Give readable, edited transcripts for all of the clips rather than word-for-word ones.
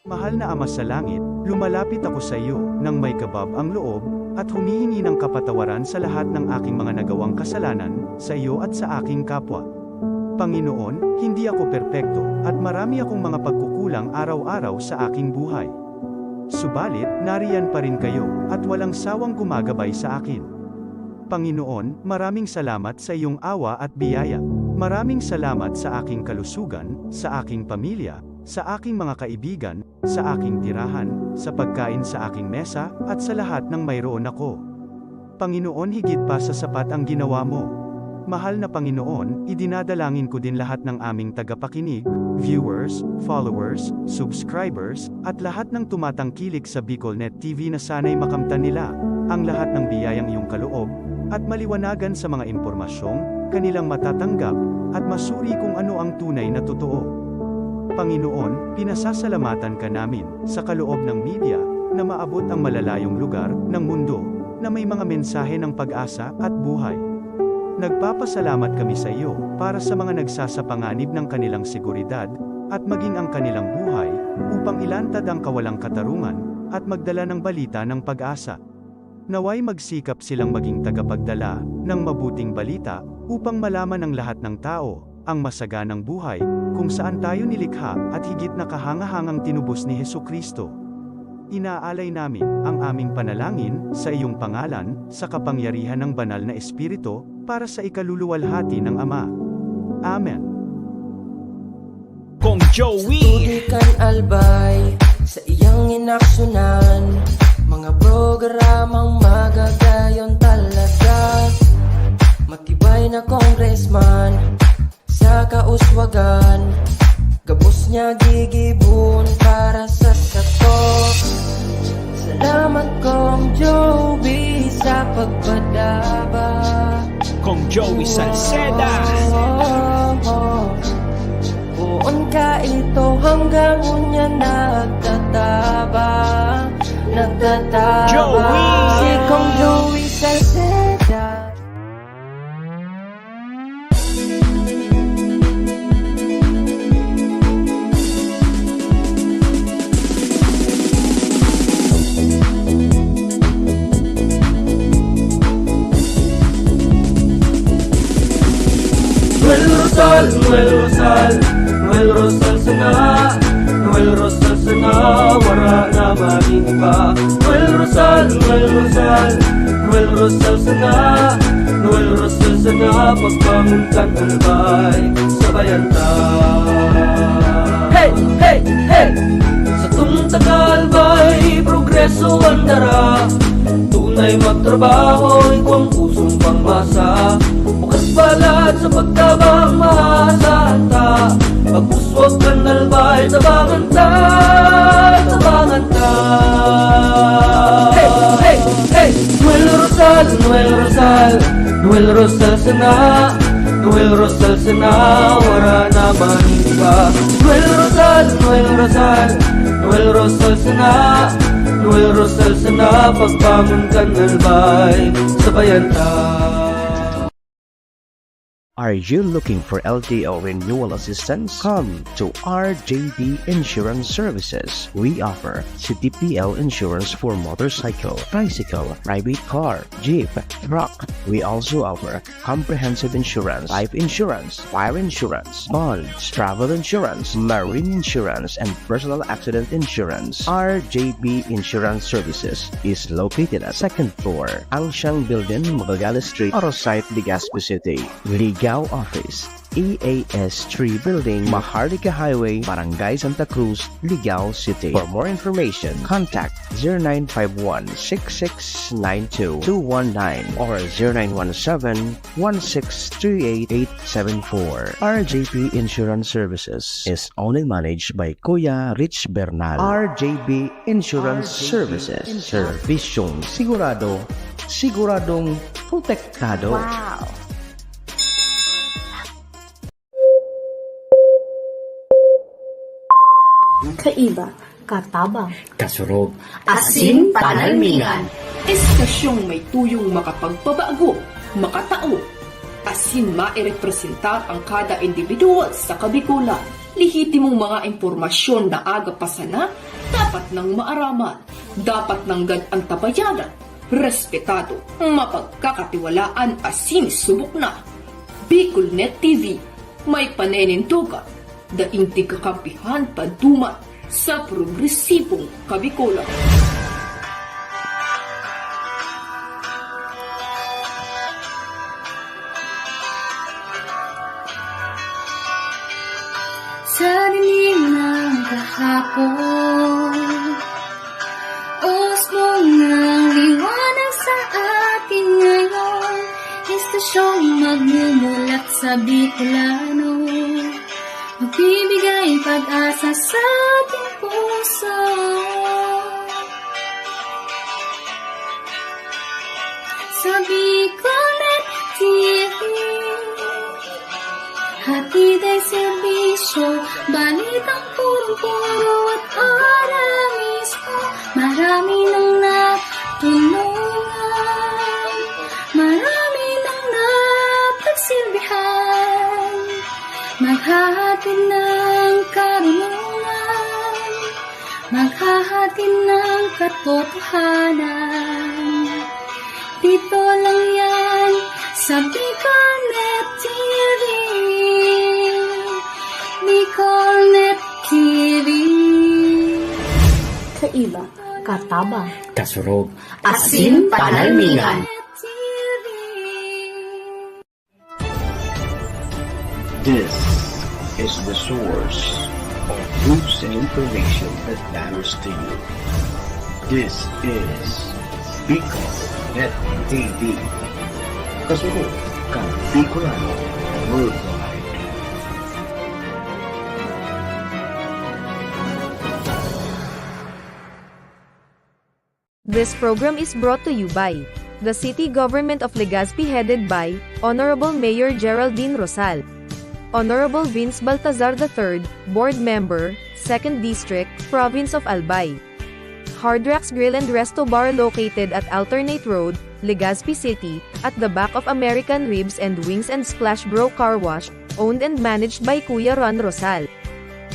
Mahal na Ama sa langit, lumalapit ako sa iyo, nang may kabab ang loob, at humihingi ng kapatawaran sa lahat ng aking mga nagawang kasalanan, sa iyo at sa aking kapwa. Panginoon, hindi ako perpekto, at marami akong mga pagkukulang araw-araw sa aking buhay. Subalit, nariyan pa rin kayo, at walang sawang gumagabay sa akin. Panginoon, maraming salamat sa iyong awa at biyaya. Maraming salamat sa aking kalusugan, sa aking pamilya, sa aking mga kaibigan, sa aking tirahan, sa pagkain sa aking mesa, at sa lahat ng mayroon ako. Panginoon, higit pa sa sapat ang ginawa mo. Mahal na Panginoon, idinadalangin ko din lahat ng aming tagapakinig, viewers, followers, subscribers, at lahat ng tumatangkilik sa BicolNet TV na sana'y makamtan nila ang lahat ng biyayang iyong kaloob, at maliwanagan sa mga impormasyong kanilang matatanggap, at masuri kung ano ang tunay na totoo. Panginoon, pinasasalamatan ka namin sa kaloob ng media na maabot ang malalayong lugar ng mundo na may mga mensahe ng pag-asa at buhay. Nagpapasalamat kami sa iyo para sa mga nagsasapanganib ng kanilang seguridad at maging ang kanilang buhay upang ilantad ang kawalang katarungan at magdala ng balita ng pag-asa. Naway magsikap silang maging tagapagdala ng mabuting balita upang malaman ng lahat ng tao ang masaganang buhay kung saan tayo nilikha at higit na kahangahangang tinubos ni Hesukristo. Inaalay namin ang aming panalangin sa iyong pangalan sa kapangyarihan ng banal na Espiritu para sa ikaluluwalhati ng Ama. Amen. Kong Joey Tudikan albay sa iyang inaksyonan, mga programang magagayon talaga. Matibay na congressman sa kauswagan, gabos niya gigibon para sa sato. Salamat Kong Joey sa pagpadaba. Kong Joey Salceda. Buon ka ito hanggang unya nagtataba. Joey! Si Kong Joey Salceda. Noel Rosal sana, Noel Rosal sana, wala na maging iba. Noel Rosal sana, Noel Rosal sana, pagbangon kang albay, sabayan ta. Hey, hey, hey! Sa tunta kalbay, progreso ang dara, tunay magtrabaho, ikaw ang pusong pangmasa. Bukas palad sa pagtabang maasahan ta, pagpuswag kang albay, tabangan ta, tabangan ta. Hey, hey, hey! Noel Rosal, Noel Rosal, Noel Rosal sana, Noel Rosal sana, wala na maniba. Noel Rosal, Noel Rosal, Noel Rosal sana, Noel Rosal sana, pagbangon kang albay, sabayan ta. Are you looking for LTO renewal assistance? Come to RJB Insurance Services. We offer CTPL insurance for motorcycle, tricycle, private car, jeep, truck. We also offer comprehensive insurance, life insurance, fire insurance, bonds, travel insurance, marine insurance, and personal accident insurance. RJB Insurance Services is located at 2nd floor, Angsiang Building, Magallanes Street, Orosite, Legazpi City. Ligaw Office, EAS 3 Building, Maharlika Highway, Barangay Santa Cruz, Ligaw City. For more information, contact 0951-6692-219 or 0917-1638874. RJB Insurance Services is owned and managed by Kuya Rich Bernal. RJB Insurance Services. Servisyong sigurado, siguradong protektado. Wow! Kaiba, katabang, kasurog, asin panalmingan. Estasyong may tuyong makapagpabago, makatao, asin mairepresentar ang kada individual sa kabikulan. lihitimong mga impormasyon na aga pa sana, dapat nang maaraman, dapat nang antabayanan, respetado, mapagkakatiwalaan asin subok na. Bicolnet TV, may panenintugan, daing tigkakampihan paduman sa progresibong Kabikulan. Sa dilim ng kahapon, usbong ng liwanag sa atin ngayon, istasyong magmumulat sa Bicolano, magbibigay pag-asa sa ating puso. Sa Bicolnet TV, hatid ay serbisyo, balitang puro-puro at oras mismo. Marami nang natulungan, marami nang napagsilbihan, maghahatid ng karunungan, maghahatid ng katotohanan. Dito lang yan sa Bicolnet TV. Bicolnet TV. Kaiba, katabang, Kasurog. asin panalmingan. This is the source of news and information that matters to you. This is Bicolnet TV. Kasurog kang Bicolano worldwide. This program is brought to you by the City Government of Legazpi headed by Honorable Mayor Geraldine Rosal, Honorable Vince Baltazar III, Board Member, 2nd District, Province of Albay. Hard Rocks Grill and Resto Bar located at Alternate Road, Legazpi City, at the back of American Ribs and Wings and Splash Bro Car Wash, owned and managed by Kuya Ron Rosal.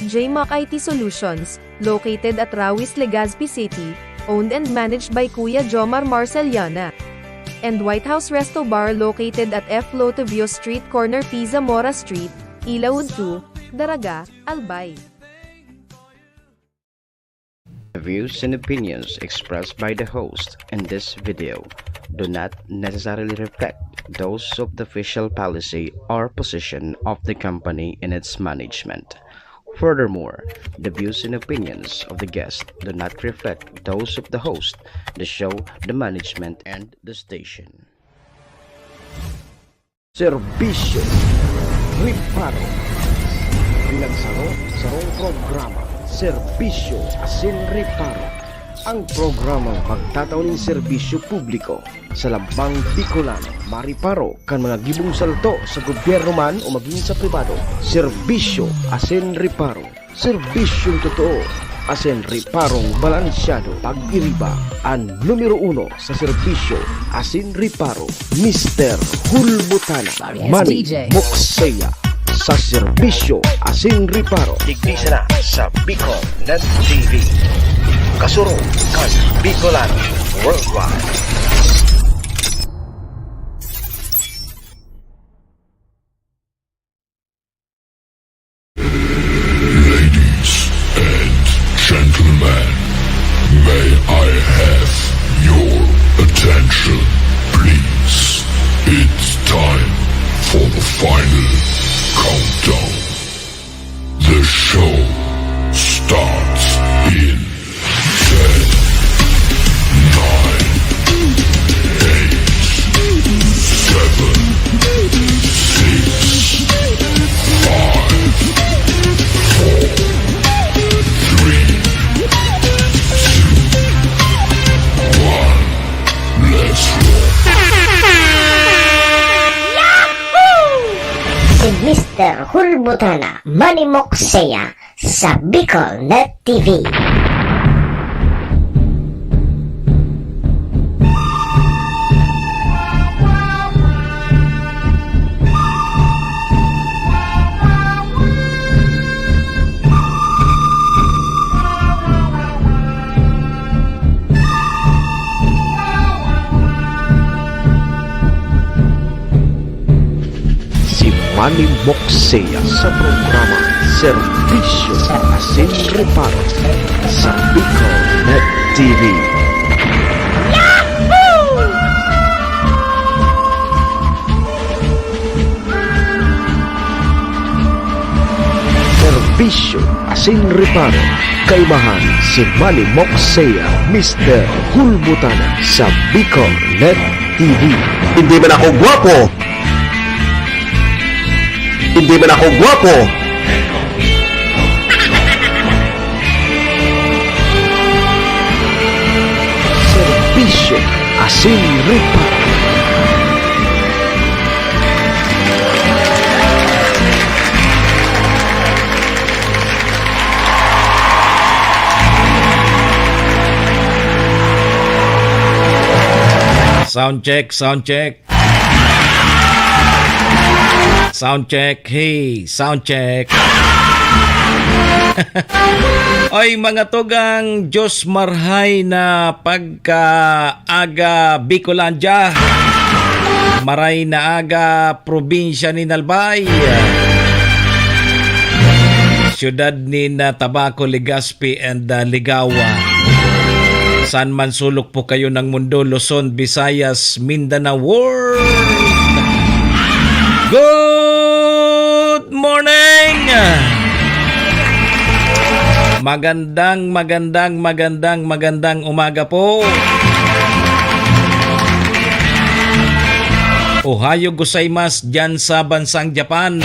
JMAC IT Solutions, located at Rawis, Legazpi City, owned and managed by Kuya Jomar Marceliana. And White House Resto Bar located at F. Lotavio Street corner Pisa Mora Street, Ilaud 2, Daraga, Albay. The views and opinions expressed by the host in this video do not necessarily reflect those of the official policy or position of the company and its management. Furthermore, the views and opinions of the guest do not reflect those of the host, the show, the management, and the station. Serbisyo Riparo Pinagsaro-sarong programa Serbisyo asin Riparo, ang programang pagtatao ng serbisyo publiko sa lambang Bicolano, mariparo kan mga gibong salto sa gobyerno man o maging sa pribado. Serbisyo asin Riparo, serbisyong totoo asin Riparong balansyado. Pag-iriba ang numero 1 sa serbisyo asin Riparo, Mr. Hulbutana Manny Moxeya sa serbisyo asin Riparo. Tignisa na sa Bicolnet TV. Kasuro kan Bicolano worldwide. Gentlemen, may I have your attention, please? It's time for the final countdown. The show starts in 10, 9, Mr. Hulbutana Manny Moxeya sa Bicolnet TV. Manny Moxea sa programa Serbisyo Asin Reparo sa Bicol Net TV. Serbisyo Asin Reparo, kaibahan si Manny Moxea, Mr. Hulbutana sa Bicol Net TV. Hindi man ako gwapo! Hindi man ako gwapo! Serbisyo Asin Reparo. Sound check, sound check. Sound check, hey, sound check. Oy mga tugang Diyos marhay na pagka-aga Bicolandia. Maray na aga probinsya ni Nalbay. Siyudad ni Tabaco, Legazpi and Ligawa. Saan man sulok po kayo ng mundo, Luzon, Visayas, Mindanao world. Good morning! Magandang umaga po. Ohayo gozaimasu dyan sa bansang Japan.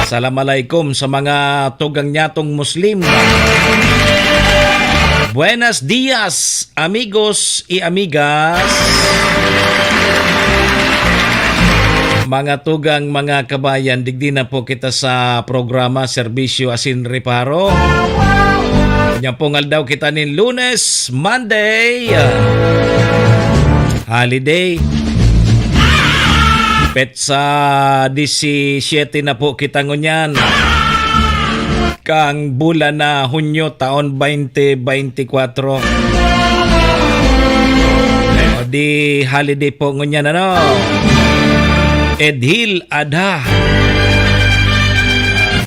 Assalamualaikum sa mga tugang nyatong Muslim. Buenos dias, amigos y amigas. Mga tugang, mga kabayan, digdi na po kita sa programa Serbisyo Asin Reparo. Kanya pongal daw kita ni Lunes, Monday, holiday. Petsa 17 na po kita ngunyan. Kang bulan na Hunyo taon 2024. O di holiday po ngunyan ano. Edhil Adha,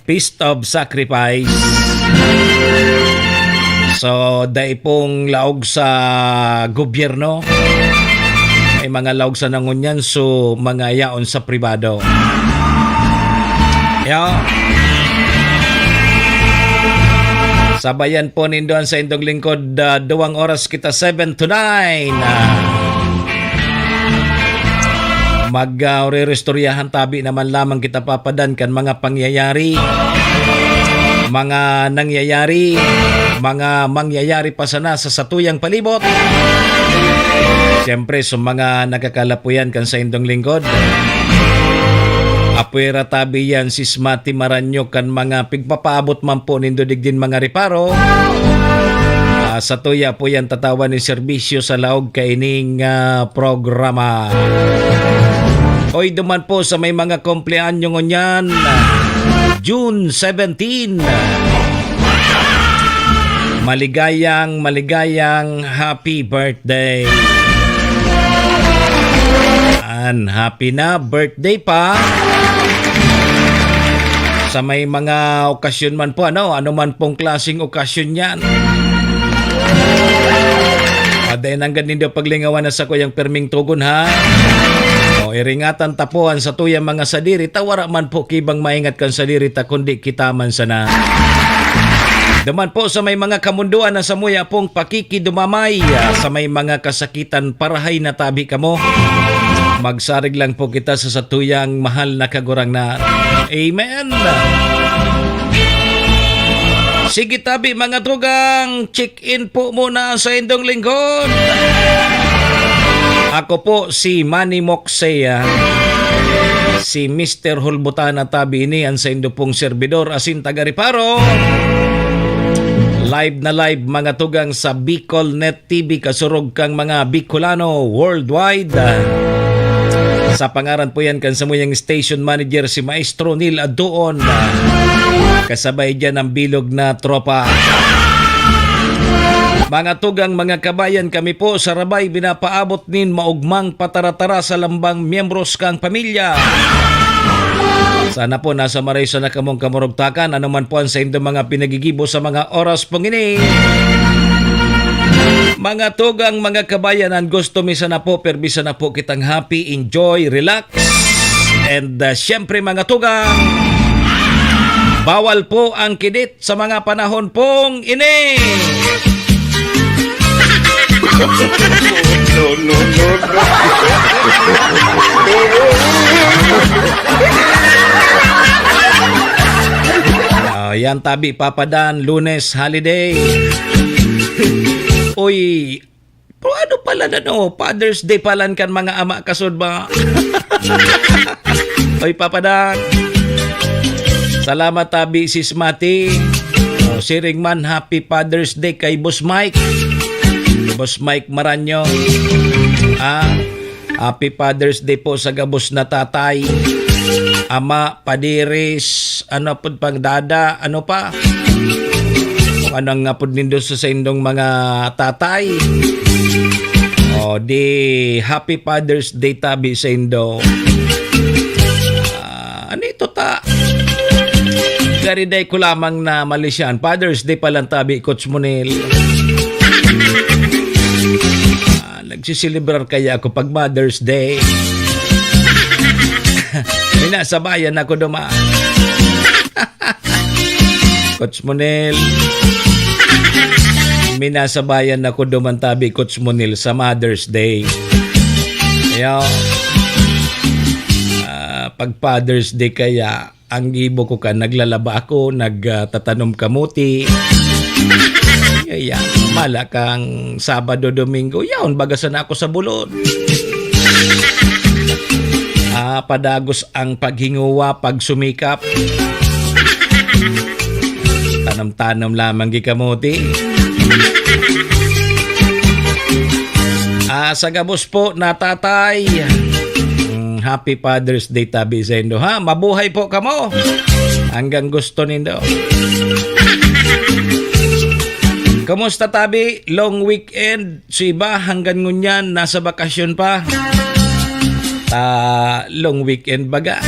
Feast of Sacrifice. So dai pong laog sa gobyerno. May mga laog sa nangunyan so mga yaon sa pribado. Sabayan po nindoan sa indong lingkod, 2 oras kita 7 to 9. Mag-restoryahan tabi naman lamang kita papadan kan mga pangyayari, mga nangyayari, mga mangyayari pa sana sa satuyang palibot. Siyempre sa mga nakakalapuyan kan sa indong lingkod. Apuera tabi yan sismati maranyo kan mga pigpapaabot man po nindo digdin mga reparo. Sa tuya po yan tatawan ni serbisyo sa laog kaining programa. Oy duman po sa may mga kompleanyo ngunyan, June 17. Maligayang happy birthday. Happy na birthday pa. Sa may mga okasyon man po, ano man pong klaseng okasyon yan. Dahil hanggang nindo paglingawan na sa kuyang perming tugon ha. O iringatan tapuan sa tuyang mga sadiri, tawara man po kibang maingat kan sadiri ta kundi kita man sana. Duman po sa may mga kamunduan na samuya pong pakikidumamay, sa may mga kasakitan parahay na tabi kamo. Magsarig lang po kita sa satuyang mahal na kagurang na. Amen. Sige tabi mga tugang, check-in po muna sa indong lingkod. Ako po si Manny Moxea, si Mr. Hulbutana tabi ini ang sa indo pong servidor asin taga-reparo. Live na live mga tugang sa Bicol Net TV, kasurog kang mga Bicolano worldwide. Sa pangaran po yan kan sa muyang station manager si Maestro Neil Aduon. Kasabay dyan ang bilog na tropa. Mga tugang, mga kabayan, kami po sa Rabay binapaabot nin maugmang pataratara sa lambang miyembros kang pamilya. Sana po nasa maray sa nakamong kamurugtakan, anuman po ang sa inyong mga pinagigibo sa mga oras pong ini. Mga tugang, mga kabayanan, gusto misa na po, perbisa na po kitang happy, enjoy, relax. And syempre mga tugang, bawal po ang kidit sa mga panahon pong ini. Yan tabi papadan, Lunes holiday. Uy, pero ano pala na no? Father's Day palan kan mga ama kasod ba? Uy, papadan. Salamat tabi sis Mati. Siring man, happy Father's Day kay Boss Mike. Boss Mike Maranyo. Happy Father's Day po sa gabos na tatay. Ama, padiris, ano po pang dada, ano pa? Anong nga po nindo sa indong mga tatay. Di happy Father's Day tabi sa indo. Ano ito ta? Gariday ko lamang na Malaysian. Father's Day palang tabi, Coach Monel. Nagsisilibrar kaya ako pag Mother's Day. Minasabayan ako duma. Coach Monel. Minasabayan ako dumantabi, Coach Monel, sa Mother's Day. Kaya, pag Father's Day kaya, ang ibo ko ka, naglalaba ako, nagtatanom kamuti. Kaya, malakang Sabado, Domingo, yaon, bagasan ako sa bulod. Padagos ang paghinguwa, pagsumikap. Tanam-tanam lamang gikamuti. Sa gabos po natatay. Happy Father's Day tabi sa indo, ha? Mabuhay po kamo. Hanggang gusto nindo. Kamusta tabi? Long weekend. Si iba hanggang ngunyan nasa bakasyon pa. Long weekend baga.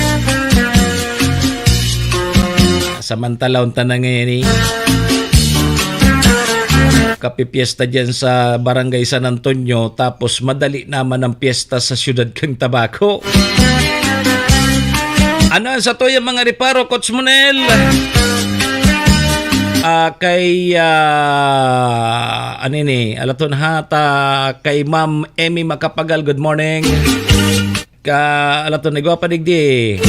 Samantalahon tanang ngayon kapipiesta dyan sa Barangay San Antonio, tapos madali naman ang piyesta sa siyudad kang Tabaco. Ano sa to yung mga reparo, Coach Monel? Kay alaton hata kay Ma'am Emmy Makapagal, good morning. Alaton nagwa padigdi.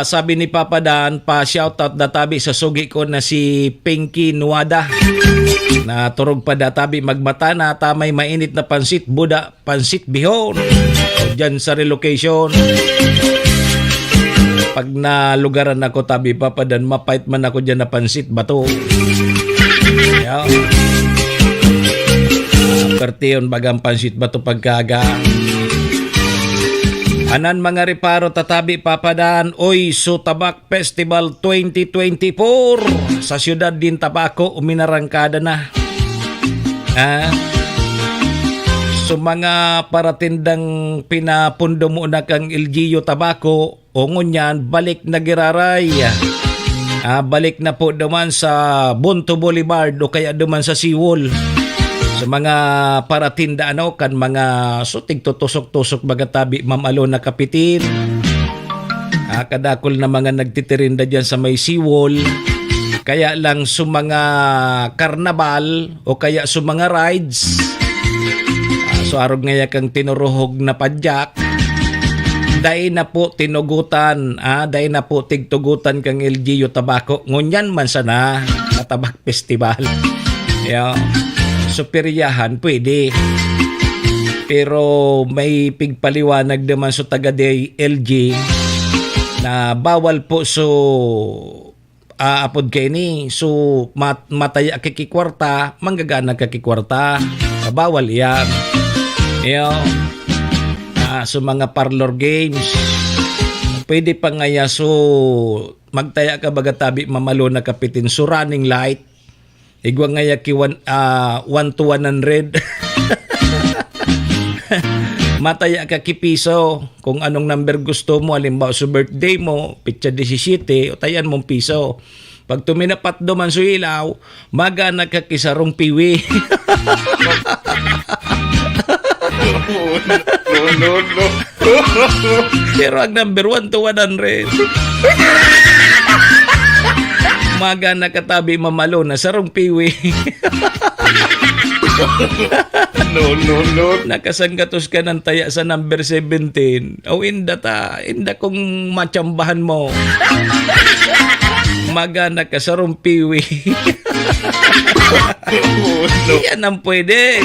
Sabi ni Papa Dan, pa-shoutout databi sa sugi ko na si Pinky Nuada. Na turog pa databi magbata na tamay mainit na pansit Buda, pansit bihon. Diyan sa relocation. Pag nalugaran ako tabi Papa Dan, mapait man ako diyan na pansit bato. Pertion bagang pansit bato pagkaga. Anan mga reparo tatabi papadaan, oy Sutabak Festival 2024 sa siyudad din Tabaco uminarangkada na. So mga paratindang pinapundo mo na kang LGU Tabaco, o ngunyan balik na giraray. Balik na po duman sa Bunto Boulevard o kaya duman sa Seawall. Sa mga paratinda kan mga sutig tutusok-tusok bagatabi mamalo na kapitin. Kadakol na mga nagtitirinda dyan sa may Seawall. Kaya lang sa mga karnabal o kaya sa mga rides. So arog ngaya kang tinuruhog na padyak. Dahil na po tinugutan, dahil na po tigtugutan kang LGU Tabaco. Ngunyan man sana Tabak Festival. Superiyahan pwede, pero may pigpaliwanag naman sa taga-day LG na bawal po so apod kay ni so mataya kikikwarta, manggagana kikikwarta, bawal yan. So mga parlor games pwede pa ngaya so magtaya ka bagatabi mamalo na kapitin so running light. Igwa nga yaki 1 to 100. Mataya ka kipiso. Kung anong number gusto mo, halimbawa sa birthday mo, pitsa 17, o tayan mong piso. Pag tuminapat duman sa ilaw, magana ka kisarong piwi. No. Pero ang number 1 to 100. Magana katabi mamalo na sarong piwi. No. Nakasanggatos ka ng taya sa number 17. O inda kung matsambahan mo. Magana ka sarong piwi. Yan ang pwede.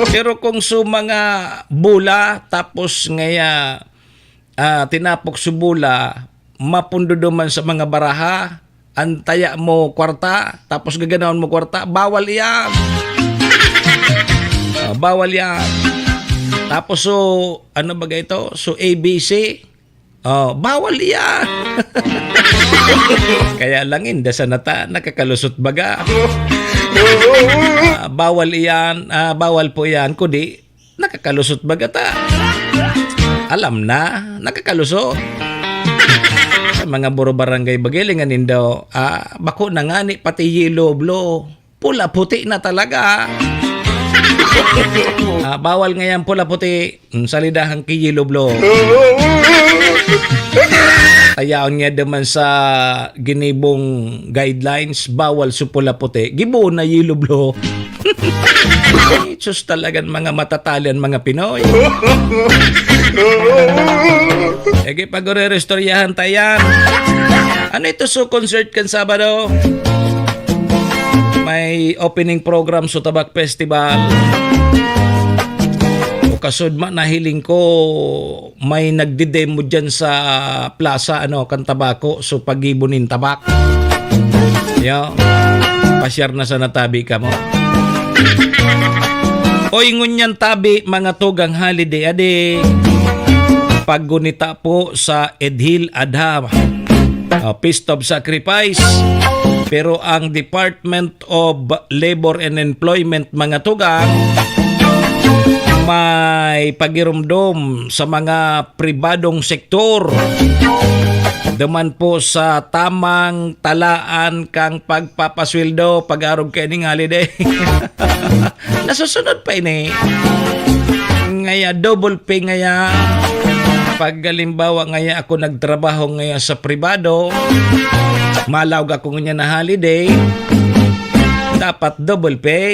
Pero kung mga bula, tapos ngaya tinapok sa bula, mapundo duman sa mga baraha, antaya mo kwarta, tapos gaganawin mo kwarta, bawal yan. Bawal yan. Tapos ano ba ito? So ABC, bawal yan. Kaya lang inda sa nata, nakakalusot baga. Bawal yan, bawal po yan, kundi nakakalusot baga ta. Alam na, nakakalusot. Sa mga buro barangay bagilinganin daw, bako na nga ni pati yellow blue, pula puti na talaga. Bawal ngayon pula puti, salidahang ki yellow blue. Ayaw niya naman sa ginibong guidelines, bawal sa pula puti. Gibo na yellow blue. Sus talagang mga matatalian mga Pinoy. Ege pag-re-restoryahan tayan. Ano ito so concert kan Sabado? May opening program sa Tabak Festival. Kasod nahiling ko may nagdidemo dyan sa plaza kan tabako so pagibunin tabak. Pasyar na sa natabi ka mo. O ingon yan tabi mga tugang holiday ade. Paggunita po sa Edhil Adha, Feast of Sacrifice. Pero ang Department of Labor and Employment mga tugang may pagirumdom sa mga pribadong sektor. Daman po sa tamang talaan kang pagpapasweldo pag-arog kayo ng holiday. Nasusunod pa ini. Ngaya double pay ngaya. Pag galimbawa ngaya ako nagtrabaho ngaya sa pribado, malawag ako nga na holiday, dapat double pay.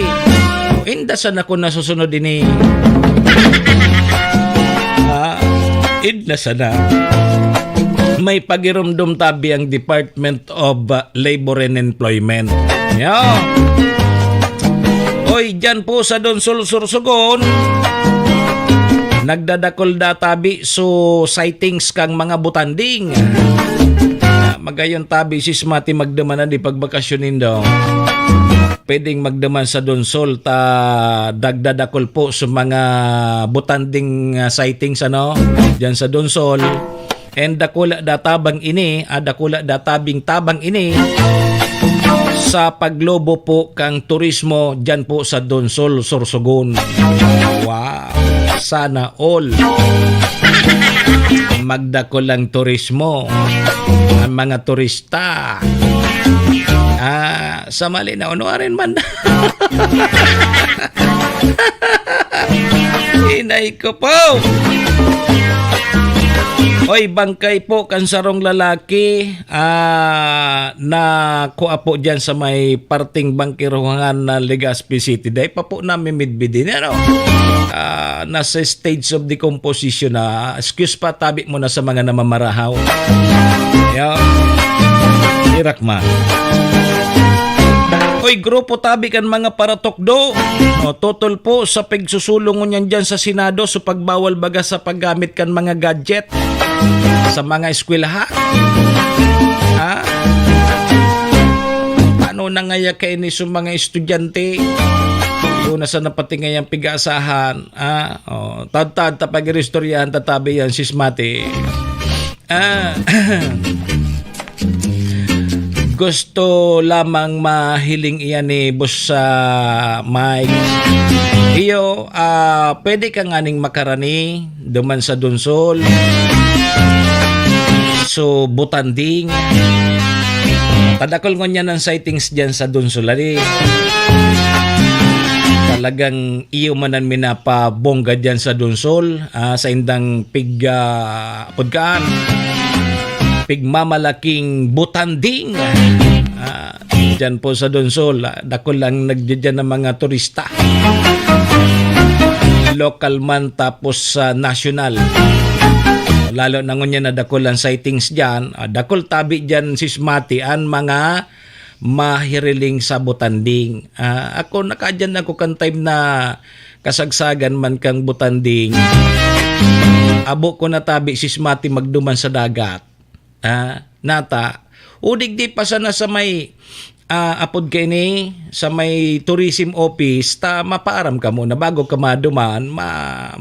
Indasan ako nasusunod ini. Indasan na. May pagirumdum tabi ang Department of Labor and Employment. Oy, dyan po sa Donsol Sursugon, nagdadakol databi so sightings kang mga butanding. Magayon tabi sismati magdamanan di pagbakasyonin daw. Pwedeng magdaman sa Donsol ta dagdadakol po sa mga butanding sightings diyan sa Donsol. And dakula databang ini, dakula databing tabang ini sa paglobo po kang turismo diyan po sa Donsol Sorsogon. Wow, sana all magdakol ang turismo ang mga turista. Sa mali na unuarin man. Inay ko po. Oy, bangkay po kansarong lalaki na kuha po dyan sa may parting bangkiruhangan na Legazpi City. Dahil pa po namin midbidin. Nasa stage of decomposition na. Excuse pa, tabi mo na sa mga namamarahaw. Irak ma. Oy, grupo tabi kan mga paratokdo. Total po sa pagsusulong niyan dyan sa Senado sa pagbawal baga sa paggamit kan mga gadget sa mga eskwelahan. Ano na ngaya kay ni sa mga estudyante? Una sa napatingay ang pigasahan. Tad-tad tapag-restoryahan tatabi yan sismati. gusto lamang mahiling iyan ni Boss Mike. Iyo, pwede ka nga ning makarani duman sa Dunsol. So, Butanding. Tadakol ko niya ng sightings dyan sa Dunsol. Talagang iyo manan minapabongga dyan sa Dunsol. Sa indang pudkaan. Pigmamalaking Butanding. Dyan po sa Dunsol. Dako lang nagdyan ng mga turista. Local man tapos national. Lalo na ngunya na dakol ang sightings dyan. Dakol tabi dyan sismati ang mga mahiriling sa Butanding. Ako nakadyan ako kan time na kasagsagan man kang Butanding. Abo ko na tabi sismati magduman sa dagat. Nata, udig di pa sana sa may apod kay ni sa may tourism office ta mapaaram ka muna bago ka maduman,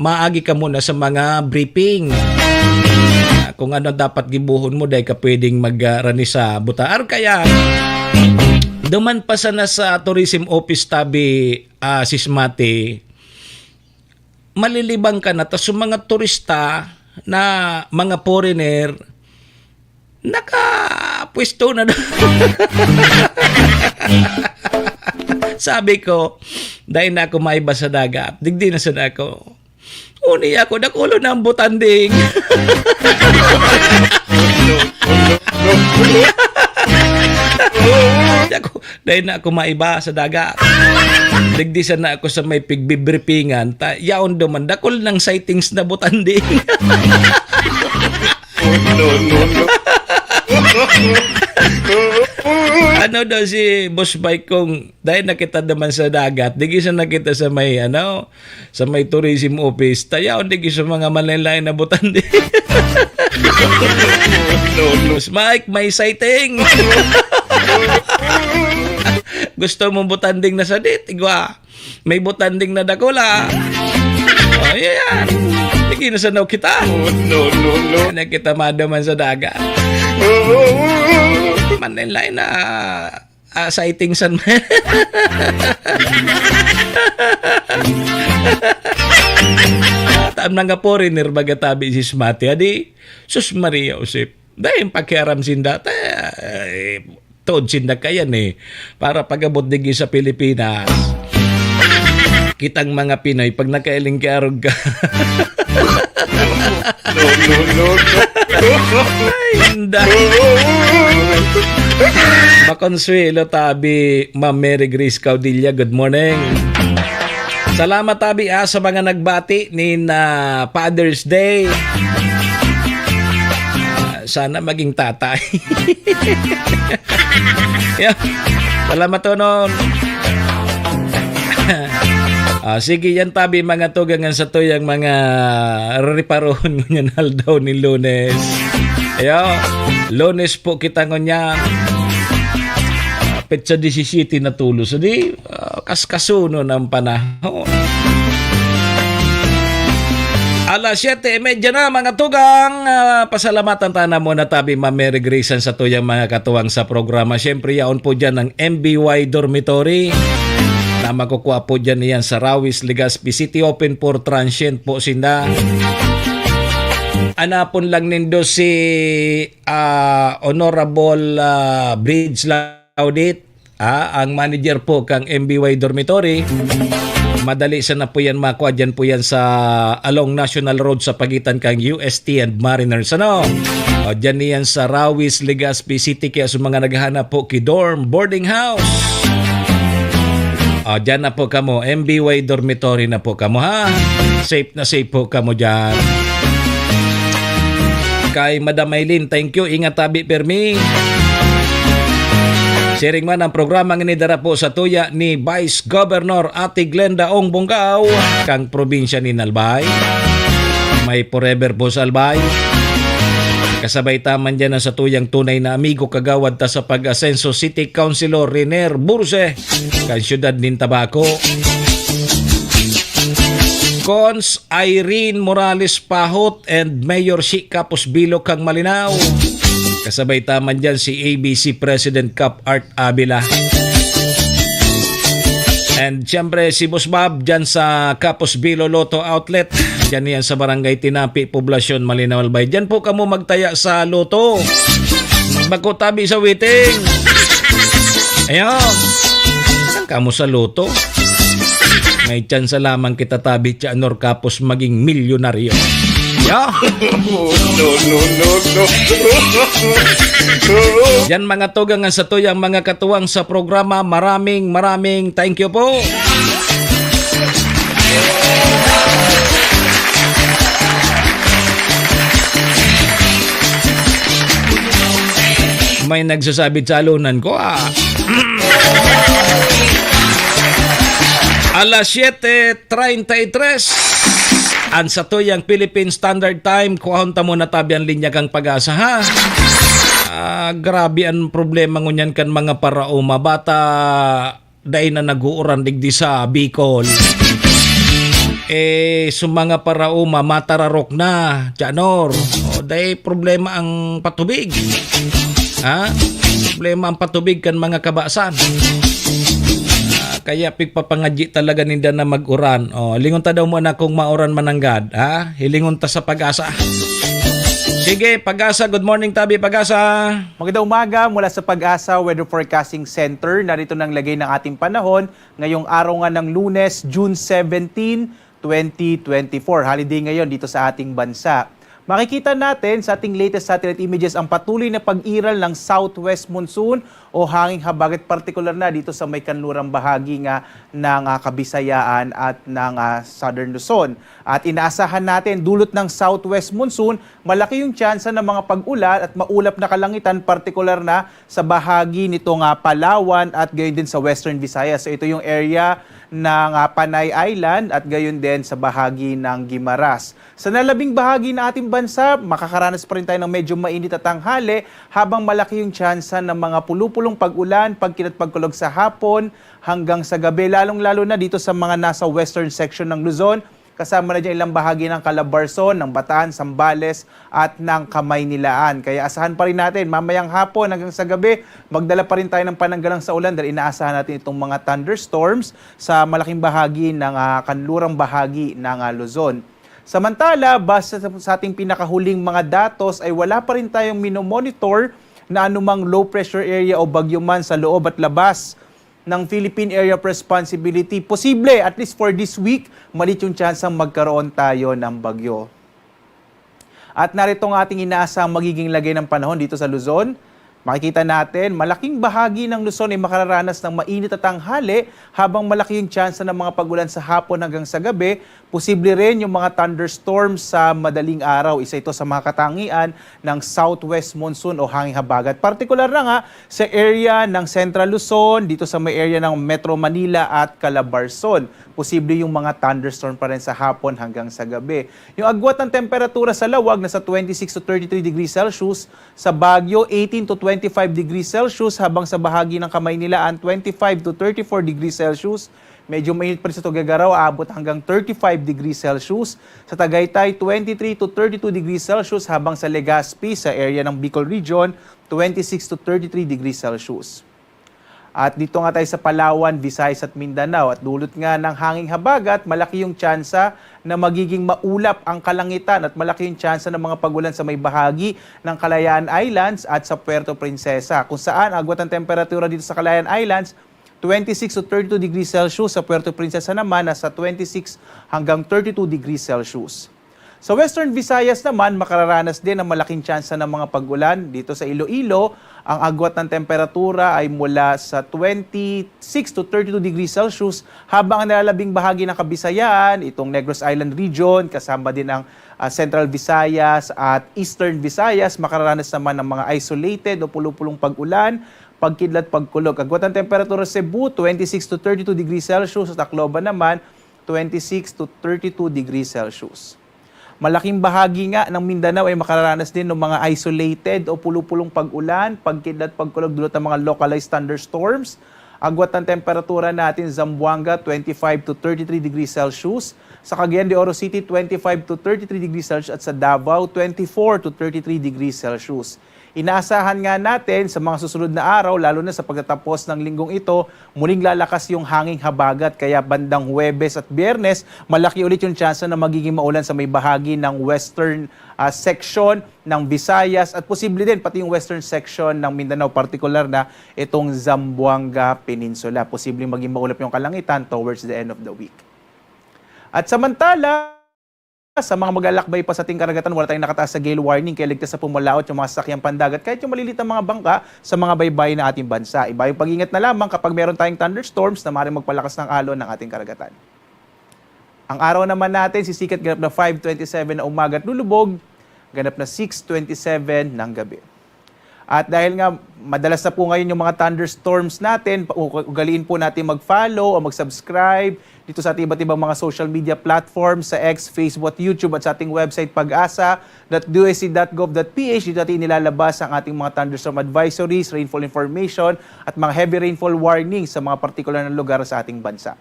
maagi ka muna sa mga briefing. Kung ano dapat gibuhon mo dahil ka pwedeng magrani sa butaan. Kaya duman pa sana sa tourism office tabi sismati, malilibang ka na tas yung mga turista na mga foreigner nakapwesto na sabi ko, dahil na ako maiba sa dagat, digdi na sa ako. Uni ako, nakulo ng Butanding. Dahil na ako maiba sa dagat. Digdi na ako sa may pigbibripingan. Yaon duman, dakol ng sightings na Butanding. Ano daw si Boss Mike kung dahil nakita naman sa dagat, di siya nakita sa may sa may tourism office, tayaw di sa mga malaylayan na Butanding. Boss Mike, may sighting. Gusto mong Butanding na sa dit, igwa. May Butanding na dakula. Oh, yeah. Hindi na sanaw kita. Na kita madaman sa dagat. Manilay na sighting san. Taam na nga foreigner bagatabi si Smati. Adi, sus Maria Josep. Dahil pakiaram sinda. Tood sinda kayan para pagabot digi sa Pilipinas. Kitang mga Pinoy pag nakailing kaarog ka. Hinda. Makonsuelo tabi Ma'am Mary Grace Caudilla, good morning. Salamat tabi sa mga nagbati ni Father's Day. Sana maging tatay. Yeah. Salamat to noon. Sige yan tabi mga tugangan sa tuyang mga riparoon ngunyan haldaw ni Lunes. Ayo, Lunes po kita ngunyan. Petsa 17 na tulo. So di, kaskasuno ng panahon. Alas 7:30 na mga tugang. Pasalamatan tana mo na tabi Ma'am Mary Grace sa tuyang mga katuwang sa programa. Siyempre yaon po dyan ng MBY Dormitory. Na makukuha po dyan yan sa Rawis, Legazpi City. Open for transient po sinda. Anapon lang nindo si Honorable Bridge Laudit, ang manager po kang MBY Dormitory. Madali sa na po yan makuha. Dyan po yan sa along National Road sa pagitan kang UST and Mariners. Dyan yan sa Rawis, Legazpi City. Kaya sa mga naghahanap po kidorm, boarding house. Dyan na po kamo. MBY Dormitory na po kamo ha. Safe na safe po kamo dyan. Kay Madam Maylin, thank you. Ingat tabi permi. Sharing man ang programa ng inidara po sa tuya ni Vice Governor Ate Glenda Ong Bongao, kang probinsya ni Albay. May forever po sa Albay. Kasabay taman dyan sa tuyang tunay na amigo kagawad ta sa pag-asenso City Councilor Riner Burse, kang syudad nin Tabaco. Cons Irene Morales Pahot and Mayor Shika Pusbilo kang Malinaw. Kasabay taman dyan si ABC President Cap Art Abila. And siyempre si Boss Bob dyan sa Capos Bilo Lotto Outlet. Dyan yan sa Barangay Tinapi, Poblasyon, Malinaw Albay. Dyan po kamo magtaya sa loto. Magkutabi sa waiting. Ayan. Saan kamo sa loto? May chance lamang kita tabi Tianor Capos maging milyonaryo. Yeah. Yan mga tugangan sa tuyang mga katuwang sa programa. Maraming thank you po. May nagsasabi sa alunan ko Alas 7:33 ang sa tuyang Philippine Standard Time. Kuhunta mo na tabi ang linya kang pag-asa ha. Grabe ang problema ngunyan kan mga parauma. Bata dahil na nag-uuran digdi sa Bicol. Mga parauma matararok na Tianor. Dahil problema ang patubig. Problema ang patubig kan mga kabasan. Kaya pigpapangadji talaga ninda na mag-uran. Lingon ta daw mo na kung mauran mananggad. Hilingon ta sa pag-asa. Sige, Pag-asa. Good morning, Tabi Pag-asa. Magandang umaga mula sa Pag-asa Weather Forecasting Center. Narito nang lagay ng ating panahon ngayong araw nga ng Lunes, June 17, 2024. Holiday ngayon dito sa ating bansa. Makikita natin sa ating latest satellite images ang patuloy na pag-iral ng southwest monsoon o hanging habagat, partikular na dito sa may kanlurang bahagi nga ng Kabisayaan at ng Southern Luzon. At inaasahan natin dulot ng southwest monsoon, malaki yung tsansa ng mga pag-ulan at maulap na kalangitan, partikular na sa bahagi nitong Palawan at gayon din sa Western Visayas. So ito yung area ng Panay Island at gayon din sa bahagi ng Guimaras. Sa nalabing bahagi ng ating bansa, makakaranas pa rin tayo ng medyo mainit at tanghali habang malaki yung tsansa ng mga pulupulong pag-ulan, pagkinat pagkulog sa hapon hanggang sa gabi, lalong-lalo na dito sa mga nasa western section ng Luzon. Kasama na dyan ilang bahagi ng Calabarzon, ng Bataan, Zambales at ng Kamaynilaan. Kaya asahan pa rin natin mamayang hapon hanggang sa gabi, magdala pa rin tayo ng pananggalang sa ulan dahil inaasahan natin itong mga thunderstorms sa malaking bahagi ng kanlurang bahagi ng Luzon. Samantala, basta sa ating pinakahuling mga datos ay wala pa rin tayong minomonitor na anumang low pressure area o bagyo man sa loob at labas ng Philippine Area of Responsibility. Posible, at least for this week, malit yung chance ang magkaroon tayo ng bagyo. At narito ang ating inaasang magiging lagay ng panahon dito sa Luzon. Makikita natin, malaking bahagi ng Luzon ay makararanas ng mainit at tanghali habang malaki yung tsansa ng mga pag-ulan sa hapon hanggang sa gabi. Posible rin yung mga thunderstorms sa madaling araw. Isa ito sa mga katangian ng southwest monsoon o hanging habagat. Partikular na nga sa area ng Central Luzon, dito sa may area ng Metro Manila at Calabarzon. Posible yung mga thunderstorm pa rin sa hapon hanggang sa gabi. Yung agwat ng temperatura sa lawag nasa 26 to 33 degrees Celsius, sa Baguio 18 to 25 degrees Celsius, habang sa bahagi ng Kamaynilaan 25 to 34 degrees Celsius. Medyo mainit pa rin sa Tuguegarao, aabot hanggang 35 degrees Celsius. Sa Tagaytay, 23 to 32 degrees Celsius, habang sa Legazpi, sa area ng Bicol Region, 26 to 33 degrees Celsius. At dito nga tayo sa Palawan, Visayas at Mindanao. At dulot nga ng hanging habagat, malaki yung tsansa na magiging maulap ang kalangitan at malaki yung tsansa ng mga pagulan sa may bahagi ng Kalayaan Islands at sa Puerto Princesa. Kung saan, agwat ang temperatura dito sa Kalayaan Islands, 26 to 32 degrees Celsius. Sa Puerto Princesa naman, nasa 26 hanggang 32 degrees Celsius. Sa Western Visayas naman, makararanas din ng malaking tsansa ng mga pag-ulan. Dito sa Iloilo, ang agwat ng temperatura ay mula sa 26 to 32 degrees Celsius, habang ang nalalabing bahagi ng Kabisayaan, itong Negros Island Region, kasama din ang Central Visayas at Eastern Visayas, makararanas naman ng mga isolated o pulupulong pag-ulan, pagkidlat, pagkulog. Agwat ng temperatura sa Cebu, 26 to 32 degrees Celsius. Sa Tacloban naman, 26 to 32 degrees Celsius. Malaking bahagi nga ng Mindanao ay makararanas din ng mga isolated o pulupulong pag-ulan, pagkidlat, pagkulog dulot ng mga localized thunderstorms. Agwat ng temperatura natin, Zamboanga, 25 to 33 degrees Celsius. Sa Cagayan de Oro City, 25 to 33 degrees Celsius. At sa Davao, 24 to 33 degrees Celsius. Inaasahan nga natin sa mga susunod na araw, lalo na sa pagtatapos ng linggong ito, muling lalakas yung hanging habagat. Kaya bandang Huwebes at Biyernes, malaki ulit yung chance na magiging maulan sa may bahagi ng western section ng Visayas at posible din pati yung western section ng Mindanao, particular na itong Zamboanga Peninsula. Posibleng maging maulap yung kalangitan towards the end of the week. At samantala, sa mga maglalakbay pa sa ating karagatan, wala tayong nakataas sa gale warning, kaya ligtas sa pumalaot yung mga sasakyang pandagat kahit yung maliliit na mga bangka sa mga baybay na ating bansa. Iba yung pag-ingat na lamang kapag meron tayong thunderstorms na maaaring magpalakas ng alon ng ating karagatan. Ang araw naman natin, sisikat ganap na 5:27 na umaga at lulubog, ganap na 6:27 ng gabi. At dahil nga madalas na po ngayon yung mga thunderstorms natin, ugaliin po natin mag-follow o mag-subscribe dito sa ating iba't ibang mga social media platforms sa X, Facebook at YouTube at sa ating website pag-asa.usc.gov.ph. Dito natin nilalabas ang ating mga thunderstorm advisories, rainfall information at mga heavy rainfall warnings sa mga partikular na lugar sa ating bansa.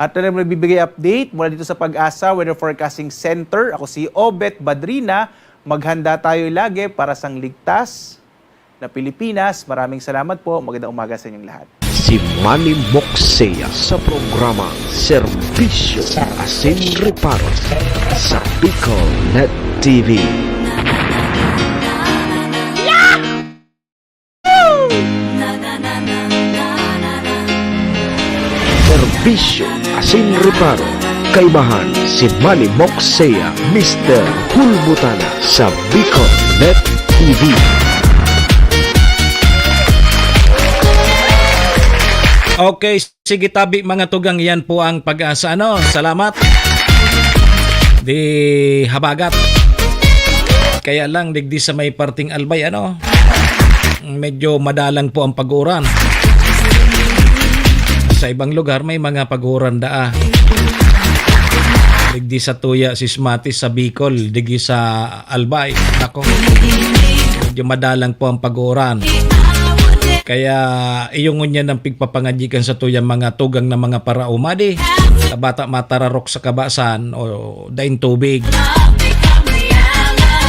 At na nagbibigay update mula dito sa Pag-asa Weather Forecasting Center. Ako si Obet Badrina. Maghanda tayo lagi para sa ligtas na Pilipinas. Maraming salamat po. Magandang umaga sa inyong lahat. Si Manny Moxea sa programa Serbisyo Asin Reparos sa Bicol Net TV. Serbisyo Asin Reparo. Kaibahan si Manny Moxea, Mr. Hulbutana sa Bicol Net TV. Okay, sige tabi mga tugang, yan po ang Pag-asa. Salamat. Di habagat. Kaya lang, digdi sa may parting Albay, medyo madalang po ang pag-uran. Sa ibang lugar, may mga pag-uran daa. Digdi sa Tuya, Sismatis, sa Bicol, digdi sa Albay. Nako, medyo madalang po ang pag-uran. Kaya iyungon niya ng pigpapangadyikan sa Tuya mga tugang na mga paraumadi. Sa bata matararok sa kabasan o daing tubig.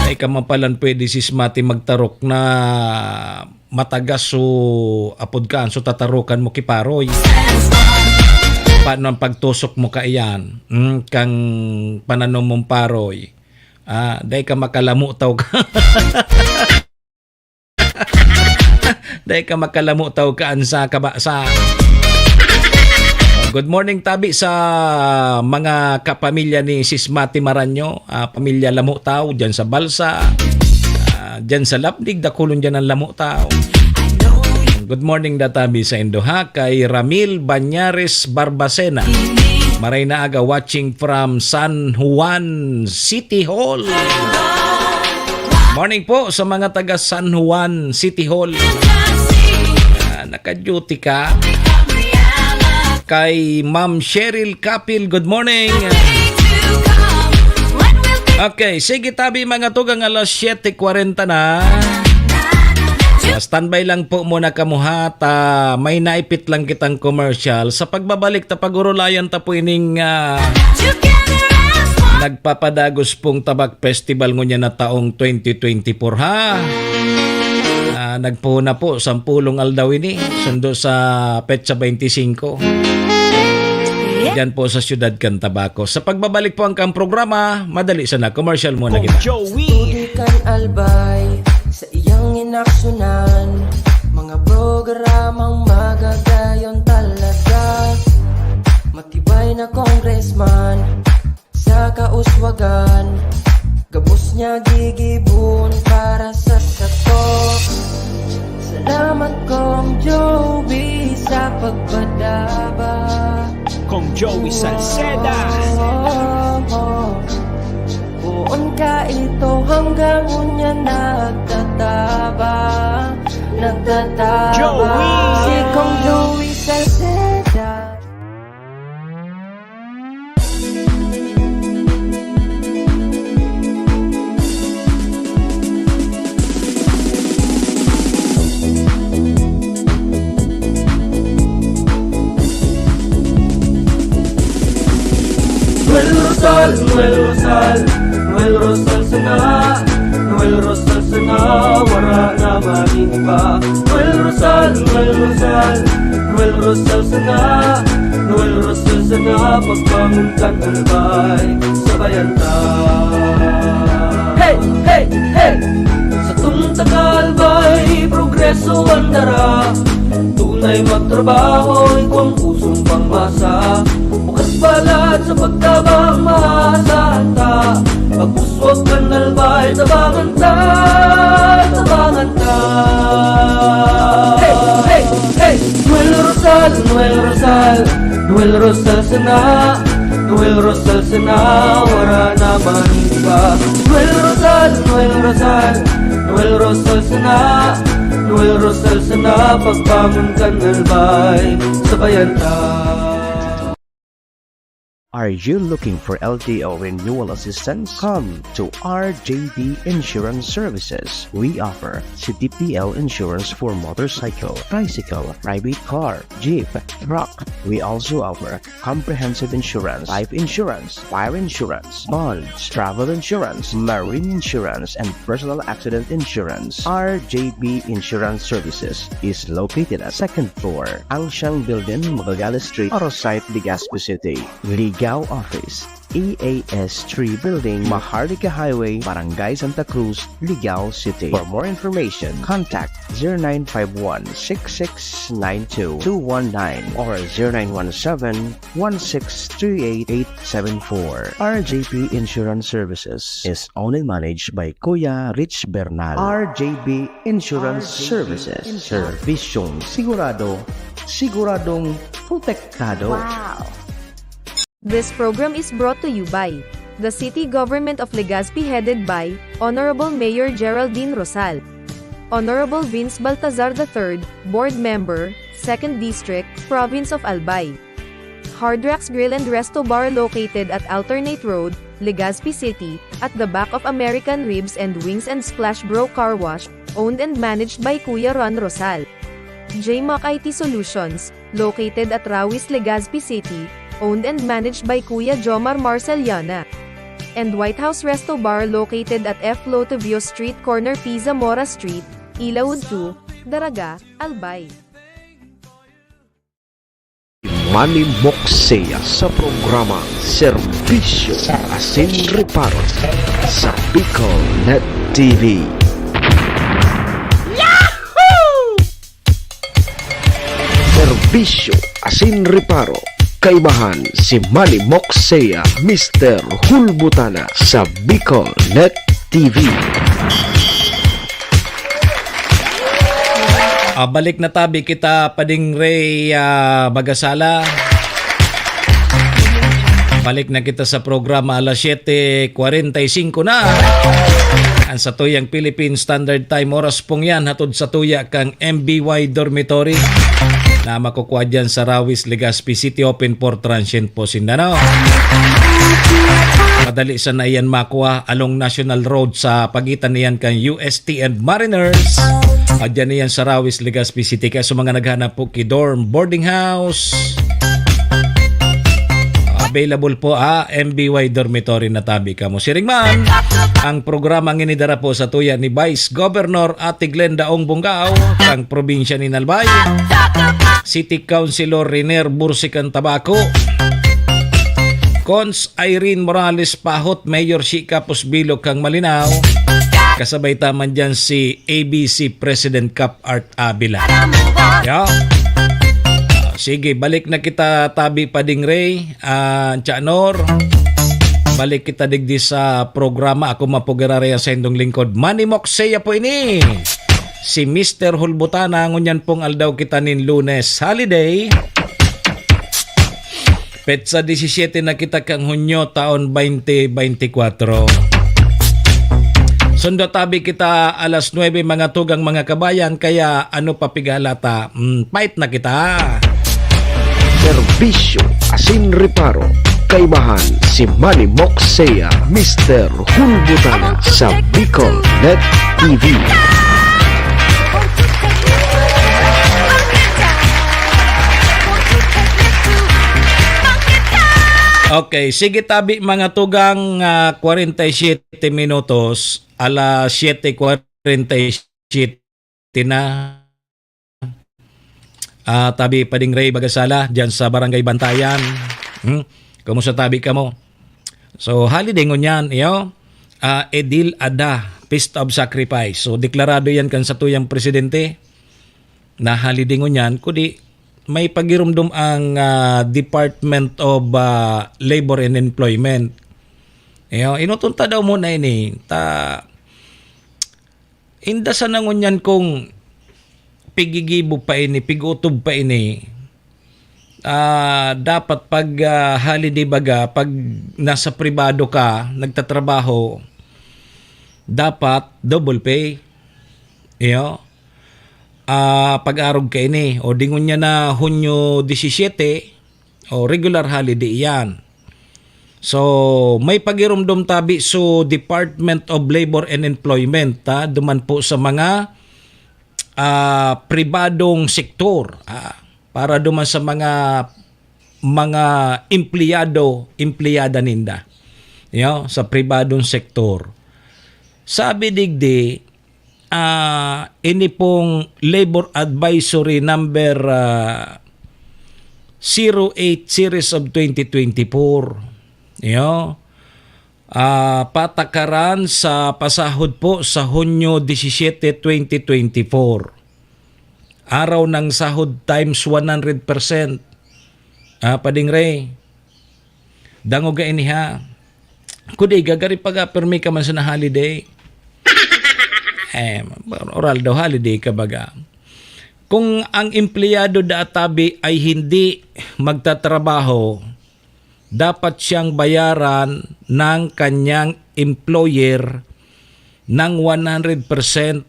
Ay kamapalan pwede Sismati magtarok na matagas so apod ka. So tatarukan mo kiparoy. Paano ang pagtusok mo ka iyan? Kang pananom mong paroy. Dahil ka makalamutaw ka. Dahil ka makalamutaw ka sa kabasa. Good morning tabi sa mga kapamilya ni Sismati Maranyo. Pamilya Lamutaw dyan sa Balsa. Dyan sa Lapdig, dakulon dyan ang Lamutaw. Good morning databi sa Indoha kay Ramil Banyares Barbacena. Maray na aga watching from San Juan City Hall. Morning po sa mga taga San Juan City Hall. Naka-duty ka. Kay Ma'am Cheryl Kapil, good morning. Okay, sige tabi mga tugang, alas 7:40 na. Standby lang po muna kamuha, may naipit lang kitang commercial. Sa pagbabalik ta pagurulayan ta po ining nagpapadagos pong Tabak Festival ngunya na taong 2024 ha. Nagpuna po 10 aldaw ini sundo sa petsa 25. Diyan po sa Siyudad Cantabaco. Sa pagbabalik po ang programa, madali sana commercial muna kita. Tudikan albay sa iyang inaksyonan, mga programang magagayon talaga. Matibay na congressman sa kauswagan, gabos niya gigibon para sa sato. Salamat Kong Joey sa pagpadaba. Kong Joey Salceda. Buon ka ito hanggang unya nagtataba. Joey! Si Kong Joey Salceda. Noel Rosal sana, Noel Rosal sana, pagbangunkan ng bay Sabayan ta Hey, hey, hey Sa tumtakal ba'y progreso ang dara Tunay magtrabaho, ikaw ang pusong pangmasa Bukas balat sa pagtabang maasahan ta Pagpuswag ka nalbay, tabangan ta Tabangan ta Hey, hey, hey Noel Rosal, Noel Rosal Noel Rosal sana Noel Rosal sana Wala naman iba Noel Rosal, Noel Rosal Noel Rosal sana Noel Rosal sana Pagbangon ka nalbay Sabayan ta Are you looking for LTO renewal assistance? Come to RJB Insurance Services. We offer CTPL insurance for motorcycle, tricycle, private car, jeep, truck. We also offer comprehensive insurance, life insurance, fire insurance, bonds, travel insurance, marine insurance, and personal accident insurance. RJB Insurance Services is located at 2nd floor, Angshang Building, Magallanes Street, Orosite, Legazpi City. Ligao Office, EAS 3 Building, Maharlika Highway, Barangay Santa Cruz, Ligao City. For more information, contact 0951-6692-219 or 0917-1638874. RJP Insurance Services is owned and managed by Kuya Rich Bernal. RJB Insurance Services. Servisyong sigurado, siguradong protektado. Wow! This program is brought to you by the City Government of Legazpi headed by Honorable Mayor Geraldine Rosal, Honorable Vince Baltazar III, Board Member, 2nd District, Province of Albay. Hard Rocks Grill and Resto Bar located at Alternate Road, Legazpi City, at the back of American Ribs and Wings and Splash Bro Car Wash, owned and managed by Kuya Ron Rosal. JMAC IT Solutions, located at Rawis, Legazpi City, owned and managed by Kuya Jomar Marceliana. And White House Resto Bar located at F. Lotavio Street Corner Pisa Mora Street, Ilaud 2, Daraga, Albay. Manny Moxea sa programa Serbisyo Asin Reparo sa Bicol Net TV. Serbisyo Asin Reparo. Kaibahan si Manny Moxea, Mr. Hulbutana sa Bicol Net TV. Balik na tabi kita Pading Ray Bagasala. Balik na kita sa programa alas 7:45 na. Ang sa tuyang Philippine Standard Time oras pong yan hatod sa tuya kang MBY Dormitory na makukuha dyan sa Rawis, Legazpi City, open for transient po Sindanao. Madali sa na iyan makuha along National Road sa pagitan niyan kang UST and Mariners. At dyan niyan sa Rawis, Legazpi City. Kaya sa mga naghanap po dorm, boarding house, available po MBY Dormitory na tabi ka mo. Siringman, ang programang inidara po sa tuya ni Vice Governor Ate Glenda Ong Bungao, ang probinsya ni Nalbay, City Councilor Riner Bursican Tabaco, Cons Irene Morales Pahot, Mayor Shika Pusbilog kang Malinaw, kasabay taman dyan si ABC President Cap Art Abila. Sige, balik na kita tabi Pading Ray, Chanor. Balik kita digdi sa programa. Ako mapugararaya sa indong lingkod. Manny Moxea po ini. Si Mr. Hulbutana, ngunyan pong aldaw kita nin Lunes holiday. Petsa 17 na kita kang Hunyo taon 2024. Sundo tabi kita alas 9 mga tugang mga kabayan. Kaya ano papigalata? Fight na kita. Serbisyo Asin Reparo. Kaibahan si Manny Moxea, Mr. Hulbutana sa Bicol Net TV. Okay, sige tabi mga tugang 47 minutos, alas 7:47 na. Tabi Pading Ray Bagasala dyan sa Barangay Bantayan. Kumusta tabi ka mo? So, holiday ngunyan, Edil Ada, Feast of Sacrifice. So, deklarado yan kan sa tuyang presidente na holiday ngunyan, kudi may pagirumdum ang Department of Labor and Employment. Inutunta daw mo na ini, inda sa nangunyan kung pigigibo pa ini, pigutob pa ini, dapat pag holiday baga, pag nasa pribado ka, nagtatrabaho, dapat double pay. Pag-arog ka ini, o dingon niya na Hunyo 17, o regular holiday yan. So, may pagirumdum tabi so Department of Labor and Employment, duman po sa mga pribadong sektor, para duman sa mga empleyada ninda, sa pribadong sektor. Sabi digdi, ini pong Labor Advisory number 08 series of 2024. Patakaran sa pasahod po sa Hunyo 17, 2024. Araw ng sahod times 100%. Padingre, dango ga ini ha. Kundi gagari pag permi ka man sa na holiday. Oral daw holiday ka baga. Kung ang empleyado daatabi ay hindi magtatrabaho, dapat siyang bayaran ng kanyang employer ng 100%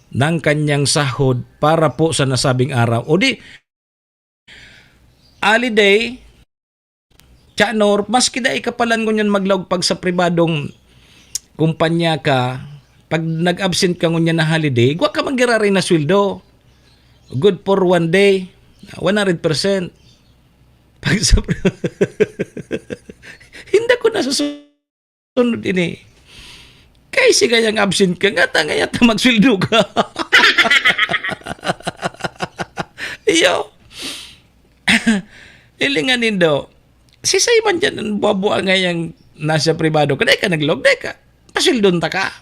ng kanyang sahod para po sa nasabing araw. O di, holiday, Chanor, maski da ikapalan ko niyan maglawag sa pribadong kumpanya ka, pag nag-absent ka ngunyan na holiday, huwag ka magiraray na sweldo. Good for one day, 100%. Hindi ko nasusunod ini. Kasi kayang absent ka, nga tangayat na magsweldo ka. Ilinganin daw. Sisay man dyan ang buwa ngayang nasa pribado. Kaday ka naglog, day ka. Paswildon ta ka.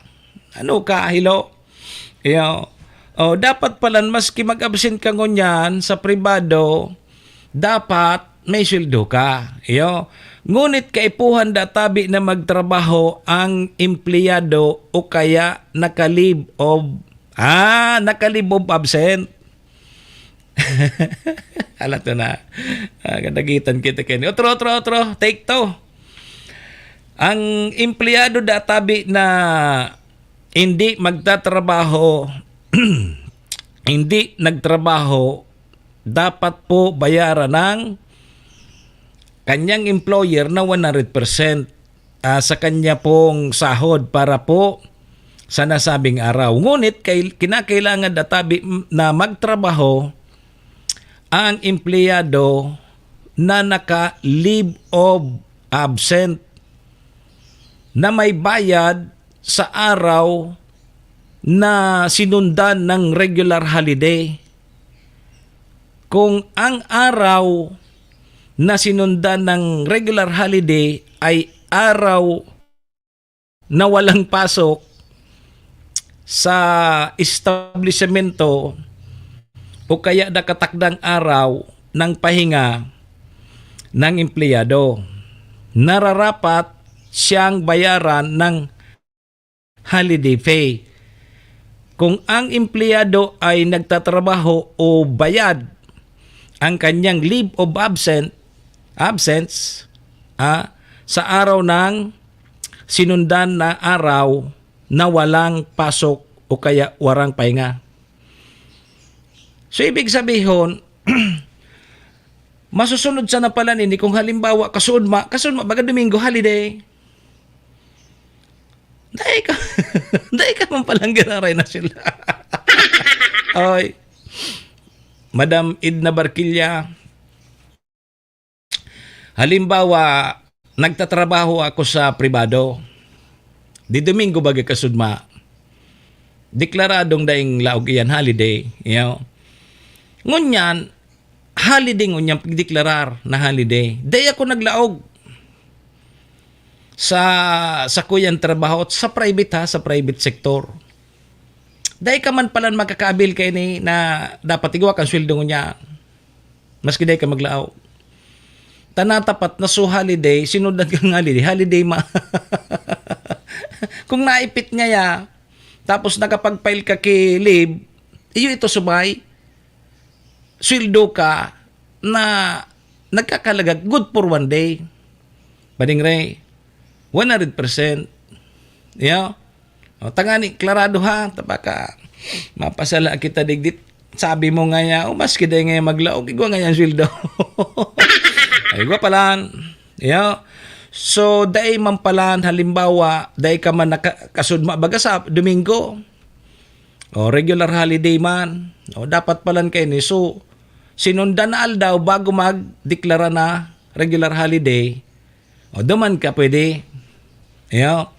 Ano ka, hilo? Dapat palan, maski mag-absent ka ngunyan sa pribado, dapat may sweldo ka. Ngunit kaipuhan databi na magtrabaho ang empleyado o kaya nakalib of absent. Alam to na. Kadagitan kita kini. Otro. Take to. Ang empleyado databi na hindi magtatrabaho, hindi nagtrabaho, dapat po bayaran ng kanyang employer na 100% sa kanya pong sahod para po sa nasabing araw. Ngunit kinakailangan databi na magtrabaho ang empleyado na naka-leave of absent na may bayad sa araw na sinundan ng regular holiday. Kung ang araw na sinundan ng regular holiday ay araw na walang pasok sa establishmento o kaya nakatakdang araw ng pahinga ng empleyado, nararapat siyang bayaran ng holiday pay. Kung ang empleyado ay nagtatrabaho o bayad ang kanyang leave of absence sa araw ng sinundan na araw na walang pasok o kaya warang pahinga. So, ibig sabihin, masusunod sa napalan ini kung halimbawa kasunod baga Domingo holiday. Dahil ka man palang gararay na sila. Oy. Madam Edna Barquilla, halimbawa, nagtatrabaho ako sa pribado. Di Domingo baga kasudma. Deklaradong daing laog iyan holiday. Ngunyan, holiday ngunyang pagdeklarar na holiday. Day ako naglaog sa kuyang trabaho sa private sa private sector. Day ka man pala makakaabil kay ni na dapat igwa kang sweldo niya. Maski day ka maglaog. Tanatapat na so holiday, sinundan kang holiday ma. Kung naipit niya ya, tapos nakapag-file ka kay leave, iyo ito subay, sweldo ka na nagkakalaga good for one day. Bading Ray, 100%. Yeah. O, tangani, klarado ha, tapaka mapasala kita digdit. Sabi mo nga ya, maski day nga maglaog, igwa nga yan sweldo. Ay, igwa palan. Yeah. So, day man palan, halimbawa, day ka man nakasudma baga sa Domingo. O, regular holiday man. O, dapat palan kayo ni. So, sinundan na aldaw bago magdeklara na regular holiday. O, duman ka pwede. Yeah.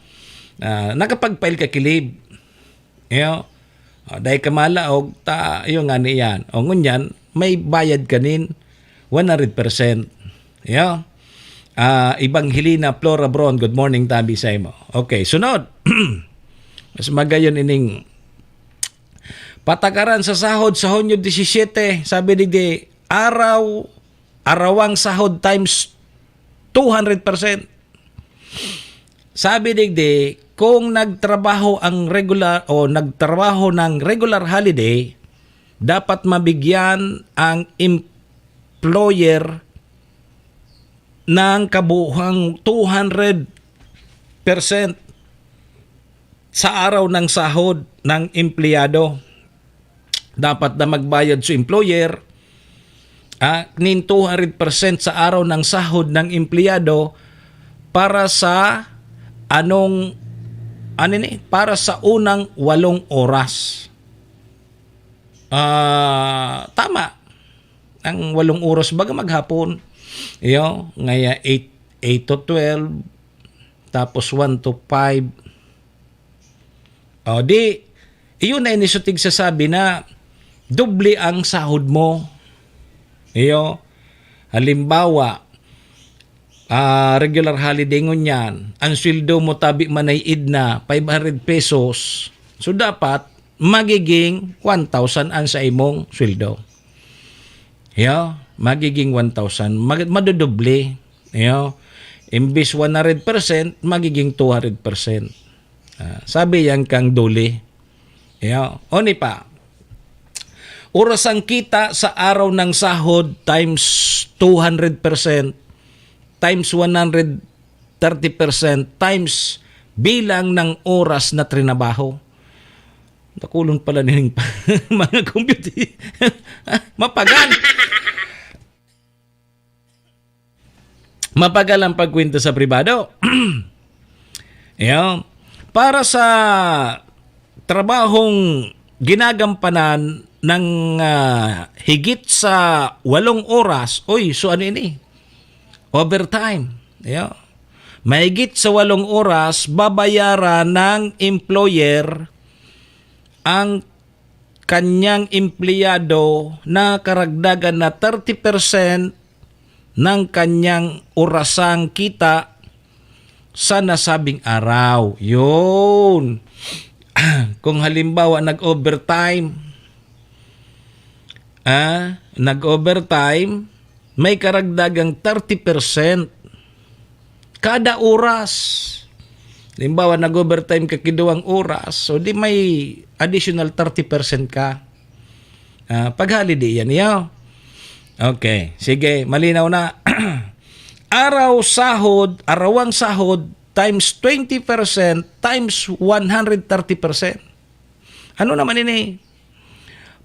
Nakapag-file ka kilib. Yeah. O, dahil ka malaog, yung nga niyan. O, ngunyan, may bayad ka nin 100%. Yeah. Ibanghelina Flora Bron, good morning, tabi sa imo. Okay, sunod. Mas magayon ining patakaran sa sahod sa Hunyo 17, sabi digdi, arawang sahod times 200%. Sabi digdi, kung nagtrabaho ng regular holiday, dapat mabigyan ang employer ng kabuuang 200% sa araw ng sahod ng empleyado. Dapat na magbayad sa employer nin 200% sa araw ng sahod ng empleyado para sa para sa unang 8 oras. Tama. Ang 8 oras baga maghapon. Iyo, ngaya 8 to 12 tapos 1 to 5. O di, iyon na inisutig sasabi na doble ang sahod mo. Iyo, halimbawa, regular holiday ngunyan, ang sweldo mo tabi manayid na 500 pesos. So dapat magiging 1,000 ang sa imong sweldo. Iyo, magiging 1,000, madodoble. Iyo, imbis 100%, magiging 200%. Sabi yan kang duli. Iyo, oni pa. Oras ang kita sa araw ng sahod times 200%, times 130%, times bilang ng oras na trinabaho. Nakulon pala nining mga computer. Mapagal. Mapagal ang pagkwento sa pribado. Ayan. Para sa trabahong ginagampanan ng higit sa 8 oras, so ano ini? Overtime. Ayan. Mahigit sa 8 oras, babayaran ng employer ang kanyang empleyado na karagdagan na 30% ng kanyang orasang kita sa nasabing araw. Yun. Kung halimbawa nag-overtime, may karagdagang 30% kada oras. Halimbawa nag-overtime ka kiduwang oras, so di may additional 30% ka. Pag holiday yan, yaw. Okay, sige, malinaw na. Arawang sahod times 20% times 130%. Ano naman ini?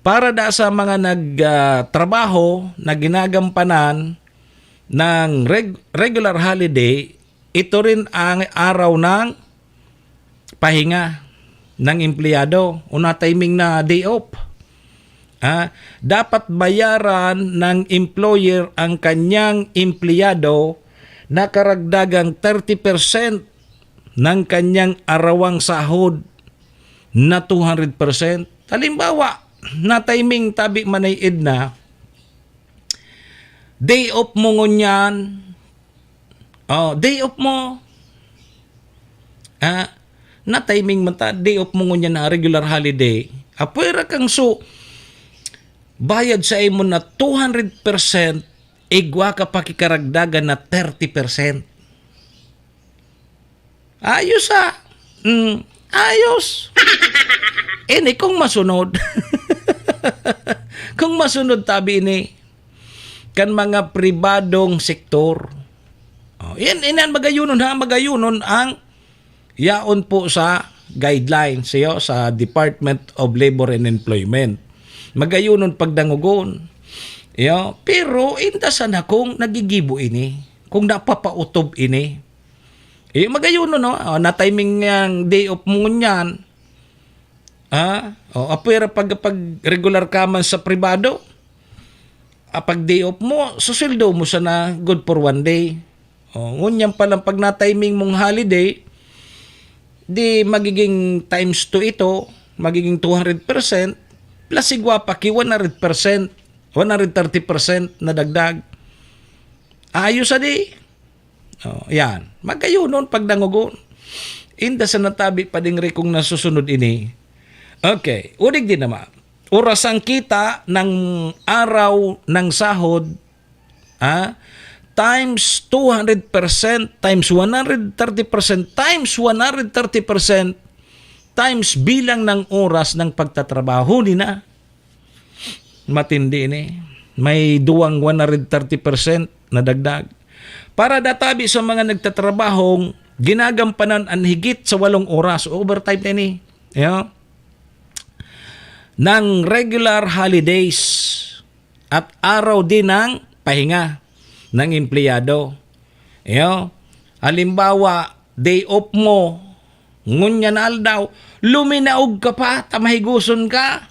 Para da sa mga nagtrabaho na ginagampanan ng regular holiday, ito rin ang araw ng pahinga ng empleyado. Una timing na day off. Dapat bayaran ng employer ang kanyang empleyado na karagdagang 30% ng kanyang arawang sahod na 200%. Halimbawa, na timing tabi manayid na day off mo ngunyan. Day off mo. Na timing man ta, day off mo ngunyan na regular holiday. Apwera kang bayad sa imo na 200%, igwa ka pakikaragdagan na 30%. Ayos ayos. Ini kung masunod. Kung masunod tabi ini kan mga pribadong sektor. Yan magayunon ang yaon po sa guidelines sa Department of Labor and Employment. Magayunon pagdangugon. Pero indasan akong nagigibo ini. Kung napapautob ini. Magayunon na timing yang day off mo niyan. Apera pag regular ka man sa pribado. Pag day off mo, susildo mo sana good for one day. Ngunyan palang pag na-timing mong holiday, di magiging times 2 ito, magiging 200%, plus igwa pa ki 100%, 130% na dagdag. Ayos adi. Yan. Magayunon pag dangugon. Inda sa natabi pa ding kung nasusunod ini. Okay. Udig din naman. Oras ang kita ng araw ng sahod, times 200%, times 130%, times 130%, times bilang ng oras ng pagtatrabaho ni na. Matindi ni. May duwang 130% na dagdag. Para databi sa mga nagtatrabahong ginagampanan ang higit sa 8 oras, overtime na ni. Ng regular holidays at araw din ng pahinga ng empleyado. Halimbawa, day off mo, ngunyan aldaw, luminaog ka pa, tamahiguson ka.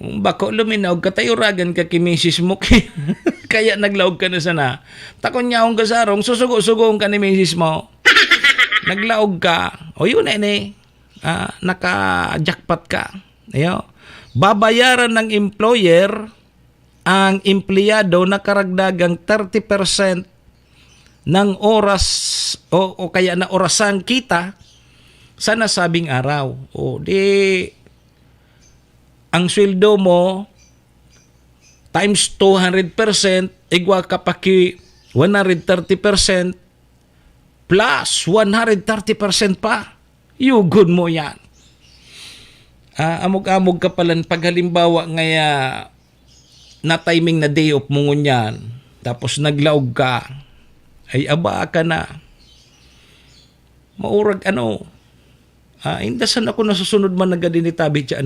Bako luminaog ka, tayo ragan ka kimisis mo. Kaya naglaog ka na sana. Takon niya akong kasarong, susugo-sugong ka ni misis mo. Naglaog ka. O yun naka-jackpot ka. Babayaran ng employer ang empleyado na karagdagang 30% ng oras o kaya na orasan kita sa nasabing araw. Ang sweldo mo times 200%, igwa ka pa ki 130% plus 130% pa. Yugod mo yan. Amog-amog ka palan pag halimbawa ngaya na timing na day off mo ngunyan, tapos naglaog ka, ay aba ka na. Maurag indasan ako nasusunod man nagadinitabi siya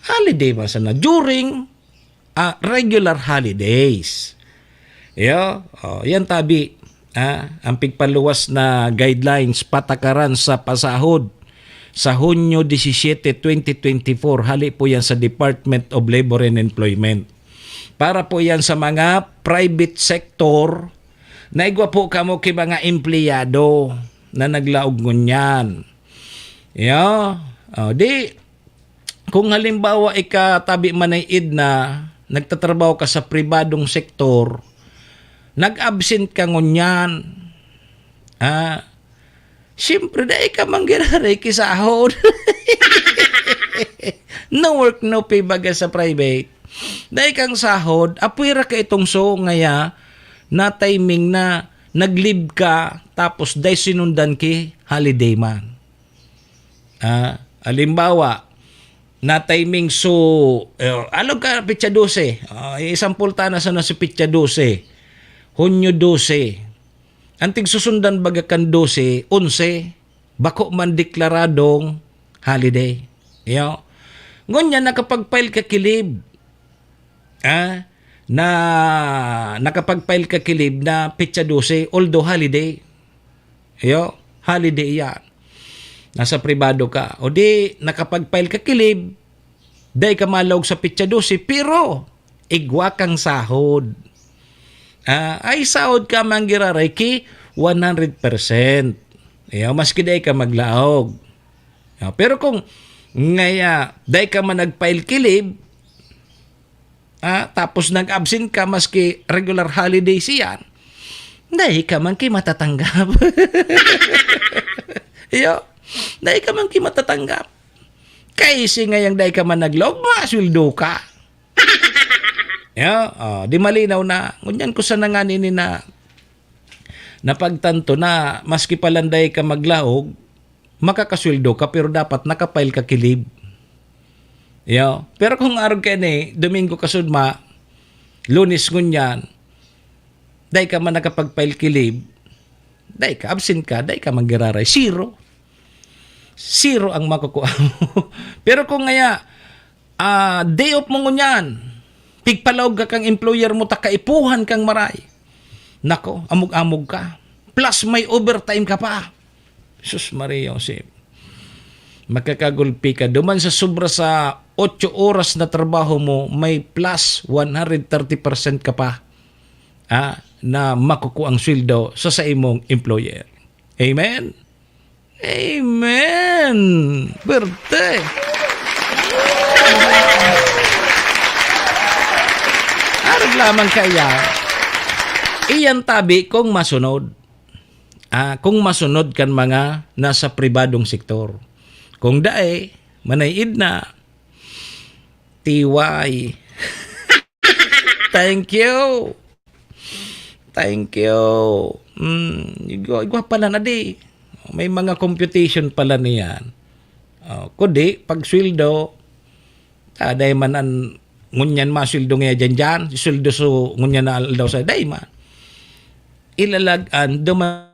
holiday ba sana during regular holidays. Yan tabi. Ang pigpaluwas na guidelines patakaran sa pasahod sa Hunyo 17, 2024. Hali po yan sa Department of Labor and Employment. Para po yan sa mga private sector na igwa po kamo kay mga empleyado na naglaog ngunyan. Kung halimbawa ikatabi manayid na nagtatrabaho ka sa pribadong sektor, nag-absent ka ngunyan, siyempre dahil ka manggiraray kisahod. No work, no pay baga sa private. Dahil kang sahod, apwira ka itong ngaya na timing na nag-leave ka tapos dahil sinundan ki holiday man. Halimbawa, na timing alog ka pitsa 12. Isampulta na sana si pitsa 12. Hunyo 12. Antig susundan baga kan 12, 11. Bako man deklaradong holiday. Ngunyan nakapag-file ka kilib. Na nakapag-file ka kilib na pitsa 12, although holiday. Holiday yan. Nasa pribado ka. O di, nakapag-file ka kilib, day ka malawag sa pitsa 12, pero igwa kang sahod. Ay sahod ka manggiraray ki 100%. Maski day ka maglaog. Pero kung ngaya, day ka man nag-file kilib, Tapos nag-absent ka maski regular holiday siyan, dahil ka man ki matatanggap. Iyo, dahil ka man ki matatanggap. Kasi ngayang dahil ka man naglog, maswildo ka. Di malinaw na. Ngunyan ko sa nanganin na napagtanto na maski palanday ka maglahog, makakasweldo ka pero dapat nakapile ka kilib. Pero kung araw ka Domingo kasudma, Lunes ngunyan, day ka man nakapag-file kilib, day ka absent ka, day ka magiraray. Zero ang makukuha mo. Pero kung ngaya, day off mo ngunyan, pigpalawag ka kang employer mo, takaipuhan kang maray. Nako, amog-amog ka. Plus may overtime ka pa. Sus Maria Josep. Makakagulpi ka. Duman sa sobra sa 8 oras na trabaho mo, may plus 130% ka pa na makukuha ang sweldo sa imong employer. Amen? Amen! Berte! Arag lamang kaya, iyan tabi kung masunod. Kung masunod kan mga nasa pribadong sektor. Kung dae, manayid na. Tiway. Thank you. Thank you. Igwa pala na di. May mga computation pala niyan. Kundi, pag sweldo, day man ang ngunyan masweldo nga dyan. Sweldo so ngunyan na daw sa day man. Ilalagan, duman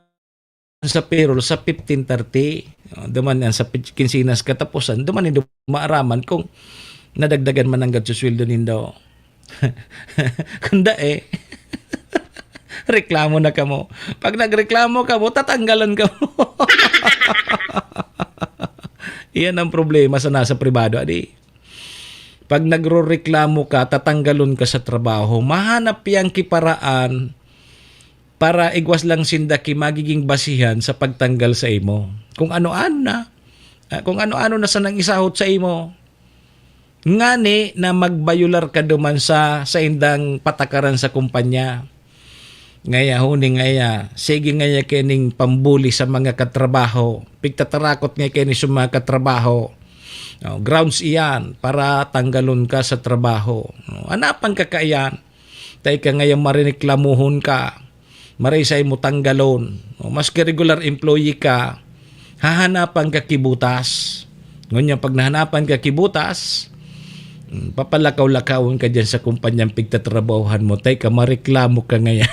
sa payroll sa 1530. Duman yan sa kinsinas katapusan. Duman yung maaraman kung nadagdagan man ang sa sweldo nindo. Kunda reklamo na ka mo. Pag nagreklamo ka mo, tatanggalan ka mo. Iyan ang problema sa nasa pribado. Pag nagro-reklamo ka, tatanggalon ka sa trabaho, mahanap yang kiparaan para igwas lang sindaki magiging basihan sa pagtanggal sa imo. Kung ano-ano na. Kung ano-ano na sa nang isahot sa imo. Ngani na magbayular ka duman sa indang patakaran sa kumpanya. Ngaya huning ngaya, sige ngaya kining pambuli sa mga katrabaho. Pigtatarakot nga kini sa mga katrabaho. Grounds iyan para tanggalon ka sa trabaho. Anapan ka kaiyan. Tay ka ngayang marireklamuhon ka. Marisay mo tanggalon. Maski regular employee ka, hahanapan ka kibutas. Ngunyan pag nahanapan ka kibutas, papalakaw-lakawin ka dyan sa kumpanyang pigtatrabahuhan mo. Tay ka mareklamo ka ngayon.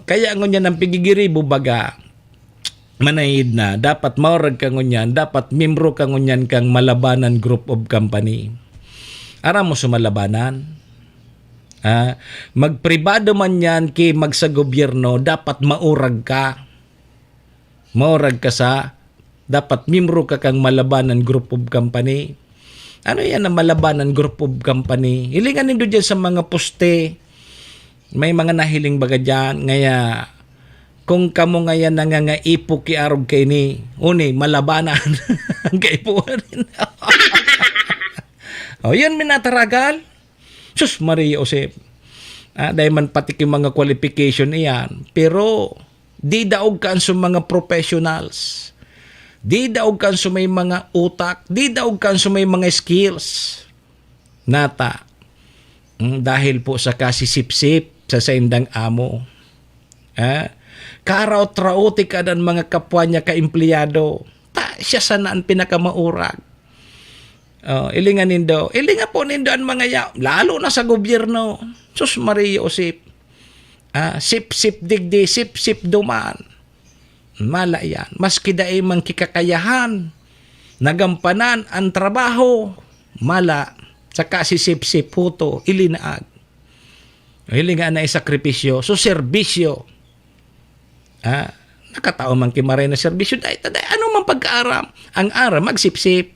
Kaya ngunyan ang pigigiribo baga, manayid na, dapat maurag ka ngunyan, dapat membro ka ngunyan kang Malabanan Group of Company. Aram mo sa Malabanan? Magpribado man yan ki magsa gobyerno, dapat maurag ka. Maurag ka sa, dapat membro ka kang Malabanan Group of Company. Ano yan ang Malabanan Group of Company? Hilingan nindo dyan sa mga poste. May mga nahiling baga dyan. Ngaya, kung kamo ngayon nangangaipo ki arog kay ni, Malabanan. Ang kaipuan rin. Yan minataragal. Sus Maria Josep. Dahil man pati yung mga qualification iyan. Pero, di daog ka sa mga professionals. Di daog ka sa may mga utak. Di daog ka sa may mga skills. Nata. Dahil po sa kasisip-sip sa saindang amo. Karaot-rauti ka ng mga kapwa niya ka-empleyado. Siya sana ang pinakamaurag. Ilingan nindo. Ilingan po nindo ang mga lalo na sa gobyerno. Sus Maria Josep. Sip-sip digdi, sip-sip duman. Mala yan. Maski daay mang kikakayahan. Nagampanan ang trabaho. Mala. Saka si sip-sip puto. Ilinaag. Ilingan na isakripisyo. So serbisyo. Nakatao man kimaray na serbisyo. Ano man pagkaaram? Ang aram, magsip-sip.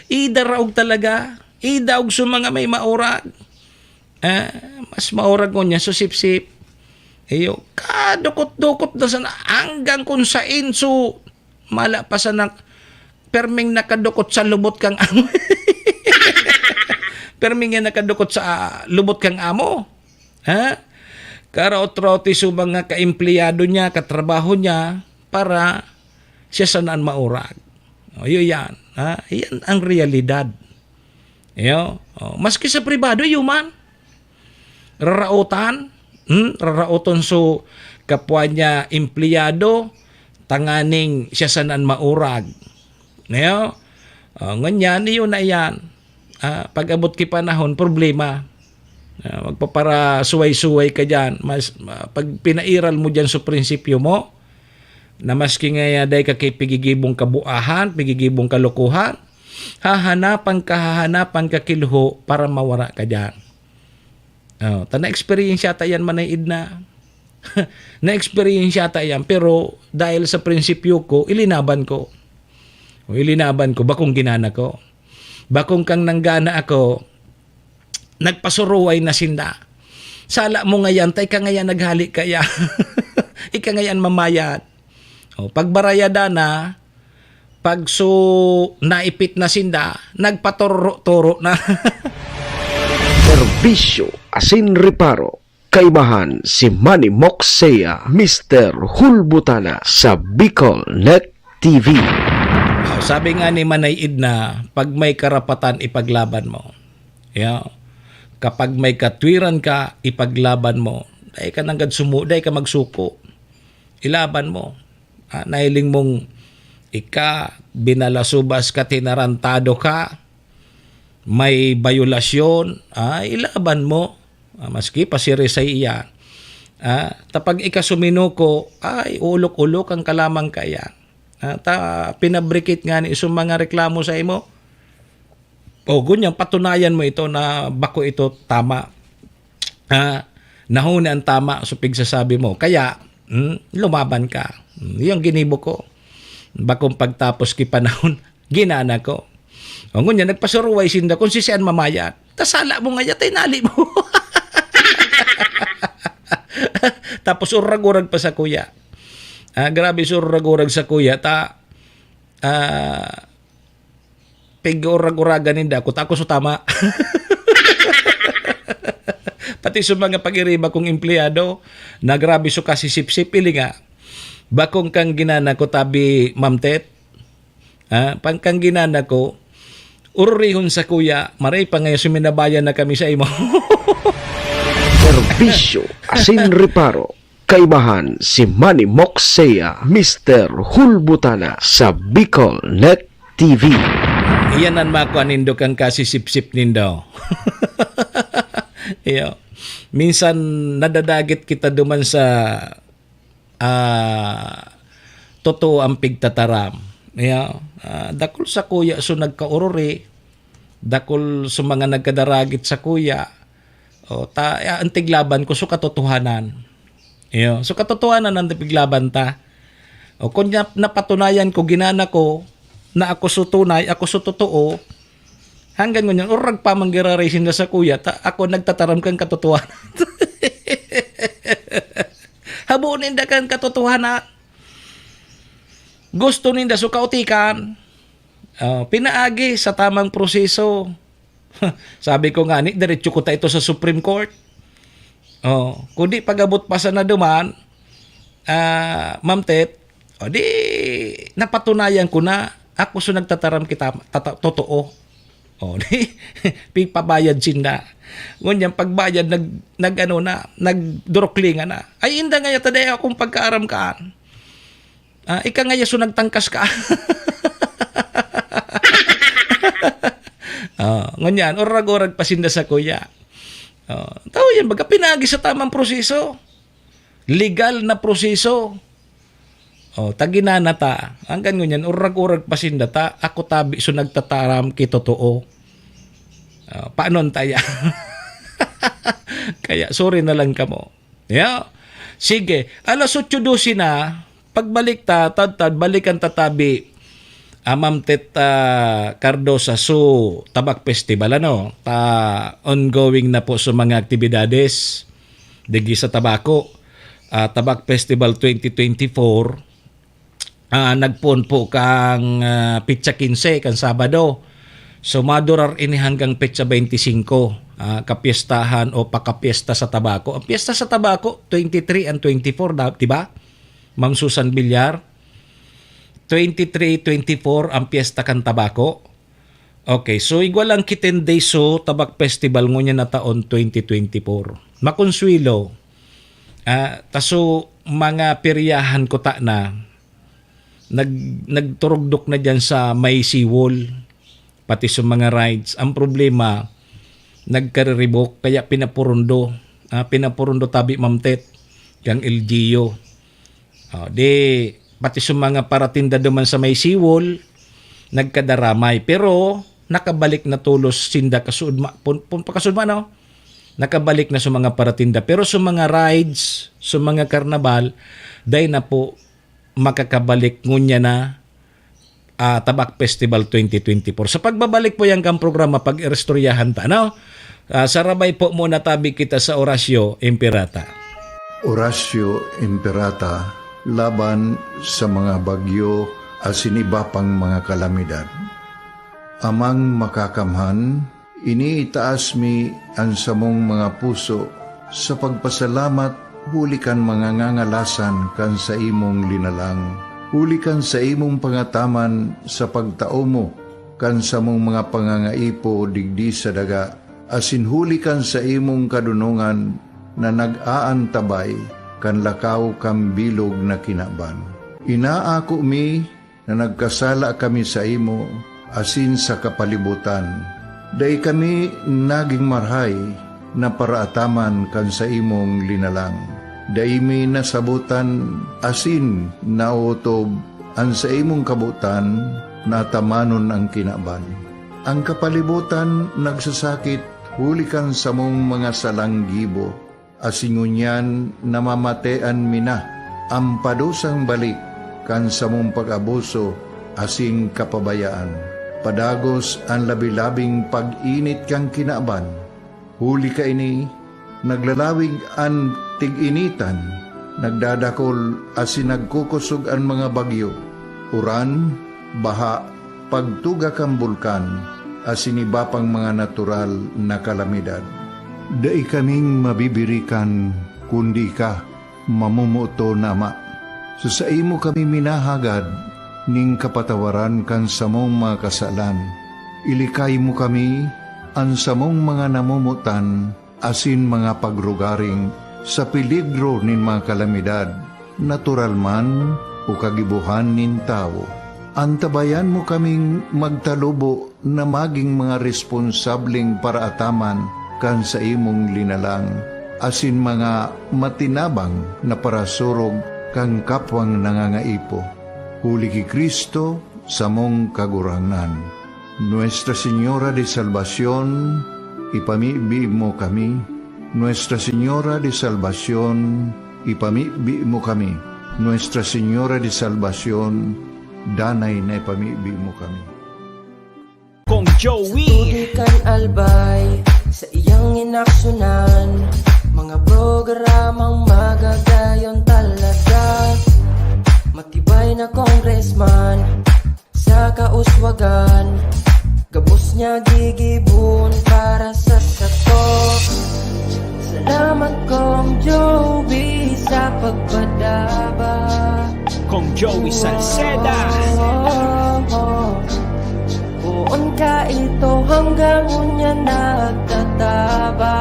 Idaraog talaga. Idaog sa mga may maurag. Mas maurag ko niya so sip-sip. Kadukot-dukot na sana hanggang kung sa inso Mala pa sa perming nakadukot sa lubot kang amo. Perming nga nakadukot sa lubot kang amo. Ha? Karaot-roti sa mga kaempleyado niya, katrabaho niya, para siya sanaan maurag. O, yun yan. Ha? Yan ang realidad. Yo, maski sa pribado, human. Rarautan. Rarauton so kapwa niya empleyado, tanganing siya sanaan maurag. Yo, nganyan, yun na yan. Pag-abot ki panahon, problema. Magpapara suway-suway ka dyan. Pag pinairal mo dyan sa prinsipyo mo, na maski nga day ka kay pigigibong kabuahan, pigigibong kalukuhan, hahanapan ka kilho para mawara ka dyan. Na-experience yata yan manaid na. Na-experience yata yan, pero dahil sa prinsipyo ko, ilinaban ko. Bakong ginana ko. Bakong kang nanggana ako, nagpasuruway na sinda. Sala mo ngayon, tay ka ngayon naghalik kaya. Ika ngayon mamayat. Pagbarayada na, pag naipit na sinda, nagpaturo-turo na. Serbisyo asin reparo. Kaibahan si Manny Moxea, Mr. Hulbutana sa Bicol Net TV. Sabi nga ni Manay Idna, pag may karapatan, ipaglaban mo. Kapag may katwiran ka, ipaglaban mo. Dahil ka nanggad dahil ka magsuko. Ilaban mo. Nahiling mong binalasubas ka, tinarantado ka, may bayulasyon, ilaban mo. Maski pasirisay iyan. Tapag sumino ay ulok-ulok ang kalamang kaya. Pinabrikit nga ni isang mga reklamo sa imo. Gunyang patunayan mo ito na bako ito tama. Nahuna ang tama sa pigsasabi mo. Kaya, lumaban ka. Yung ginibo ko. Bakong pagtapos ki panahon, ginana ko. Ngunya, nagpasuruway sinda kung sisian mamayat. Tasala mo nga yatay nali mo. Tapos urag-urag pa sa kuya. Grabe surag-urag sa kuya. Pig-urag-uragan ninda ako. Tako so tama. Pati sa mga pag-iriba kong empleyado, na grabe so kasi sip-sip, ili nga. Bakong kang ginana ko tabi mamtet. Pangkang ginana ko, ururihon sa kuya, maray pa ngayon suminabayan na kami sa imo. Serbisyo asin reparo. Kaibahan si Manny Moxea, Mr. Hulbutana sa Bicol Net TV. Iyan ang makuha nindo kang kasi sip-sip nindo. Minsan nadadagit kita duman sa totoo ang pigtataram. Dakol sa kuya so nagkaurori, dakol sa mga nagkadaragit sa kuya, ang tiglaban ko so katotohanan. So katotohanan ang tiglaban ta. Kung napatunayan ko, ginana ko, na ako so tunay, ako so totoo, hanggang ngunyan, urag pa manggiraraisin na sa kuya, ako nagtataram kang katotohanan. Habunin da kang katotohanan. Gusto ninda so kautikan. Pinaagi sa tamang proseso. Sabi ko nga ni, diretso ko ta ito sa Supreme Court. Kundi pag-abot pa sa naduman, Ma'am Tet, di napatunayan ko na ako so nagtataram kita totoo. Di pipabayad sinda. Ngunyan pagbayad nagduroklinga na. Ay inda nga yata day akong pagkaaram kaan. Ika nga yaso nagtangkas ka. Ngunyan urag-urag pasinda sa kuya. Tao yan baga pinagi sa tamang proseso. Legal na proseso. Taginana ta. Hanggang ngunyan urag-urag pasinda ta. Ako tabi so nagtataram ki totoo. Paanon taya? Kaya sorry na lang kamo. Sige, alas 8:12 na. Pagbalik ta, balikan tatabi. Ma'am Tet Cardosa so Tabak Festival ongoing na po sa mga aktibidades digi sa tabako. Tabak Festival 2024 nagpon po kang pitsa 15 kan Sabado. So madurar ini hanggang petsa 25 kapiestahan o pakapiesta sa tabako. Ang piesta sa tabako 23 and 24, di ba? Ma'am Susan Villar. 23, 24 ang piesta kan tabako. Okay, so igual ang Kitten Day so Tabak Festival ngunya na taon 2024. Makonsuelo. Taso mga peryahan ko ta na nagturugdok na diyan sa may seawall. Pati sa mga rides. Ang problema, nagkariribok, kaya pinapurundo. Pinapurundo tabi mamtet, kang LGU. Pati sa mga paratinda duman sa may seawall, nagkadaramay. Pero, nakabalik na tulos sinda kasudma. Pakasudma, no? Nakabalik na sa mga paratinda. Pero sa mga rides, sa mga karnabal, dahil na po makakabalik ngunya na Tabak Festival 2024. Sa pagbabalik po yan kang programa pag-irestoryahan ta, no? Sarabay po muna tabi kita sa Orasyo Imperata. Orasyo Imperata, laban sa mga bagyo asin iba pang mga kalamidad. Amang makakamhan, iniitaas mi ang samong mga puso sa pagpasalamat hulikan mga ngangalasan kan sa imong linalang. Hulikan sa imong pangataman sa pagtao mo, kan sa mong mga pangangaipo digdi sa daga, asin hulikan sa imong kadunungan na nag-aantabay, kan lakaw kang bilog na kinaban. Inaako mi na nagkasala kami sa imo, asin sa kapalibutan. Day kami naging marhay na paraataman kan sa imong linalang. Daimi nasabutan asin nautob ang sa imong kabutan na tamanon ang kinaban. Ang kapalibutan nagsasakit hulikan sa mong mga salanggibo asingunyan namamatean mina ang padusang balik kan sa mong pag-abuso asing kapabayaan. Padagos ang labilabing pag-init kang kinaban. Huli ka ini naglalawig ang tig-initan, nagdadakol asin nagkukusog ang mga bagyo, uran, baha, pagtuga kang bulkan, asin iba pang mga natural na kalamidad. Dai kaming mabibirikan, kundi ka, mamumuto nama. So sa imo kami minahagad, ning kapatawaran kan samong mga kasalan. Ilikay mo kami, ang samong mga namumutan, asin mga pagrugaring sa peligro nin mga kalamidad, natural man o kagibuhan nin tao. Antabayan mo kaming magtalubo na maging mga responsabling paraataman kan sa imong linalang, asin mga matinabang na parasurog kang kapwang nangangaipo. Huli ki Kristo sa mong kagurangan. Nuestra Señora de Salvación, ipamibi mo kami. Nuestra Señora de Salvación, ipamibi mo kami. Nuestra Señora de Salvación, danay na ipamibi mo kami. Kong Joey Tudikan albay sa iyang inaksyonan, mga programang magagayon talaga. Matibay na congressman sa kauswagan, gabos niya gigibon para sa sato. Salamat Kong Joey sa pagpadaba. Kong Joey Salceda. Buon ka ito hanggang unya nagtataba.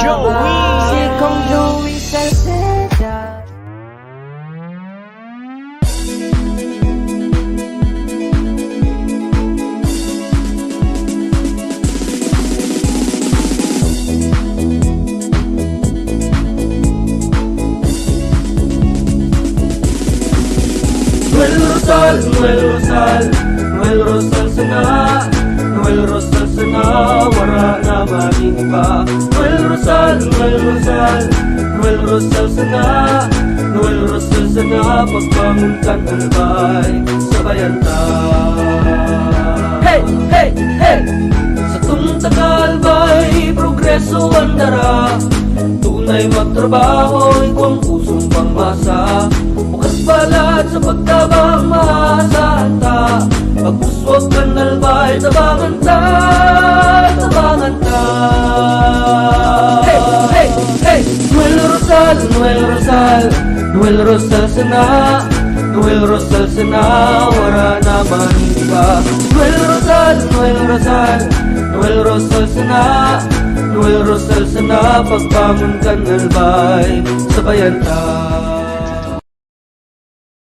Joey! Si Kong Joey Salceda. Noel Rosal sana, Noel Rosal sana, wala na mainiba. Noel Rosal sana, Noel Rosal sana, pagbangon ka talbay, sabayan ta. Hey, hey, hey! Sa tuntagalbay, progreso ang dara, tunay magtrabaho, ikaw ang pusong pangmasa, bukas ba Pagpapalad sa pagtabang maasahan ta, pagpuswag ka nalbay, tabangan ta, tabangan ta. Hey, hey, hey! Noel Rosal, Noel Rosal, Noel Rosal sana, Noel Rosal sana, wala naman iba. Noel Rosal, Noel Rosal, Noel Rosal sana, Noel Rosal sana, pagbangon ka nalbay, sabayan ta.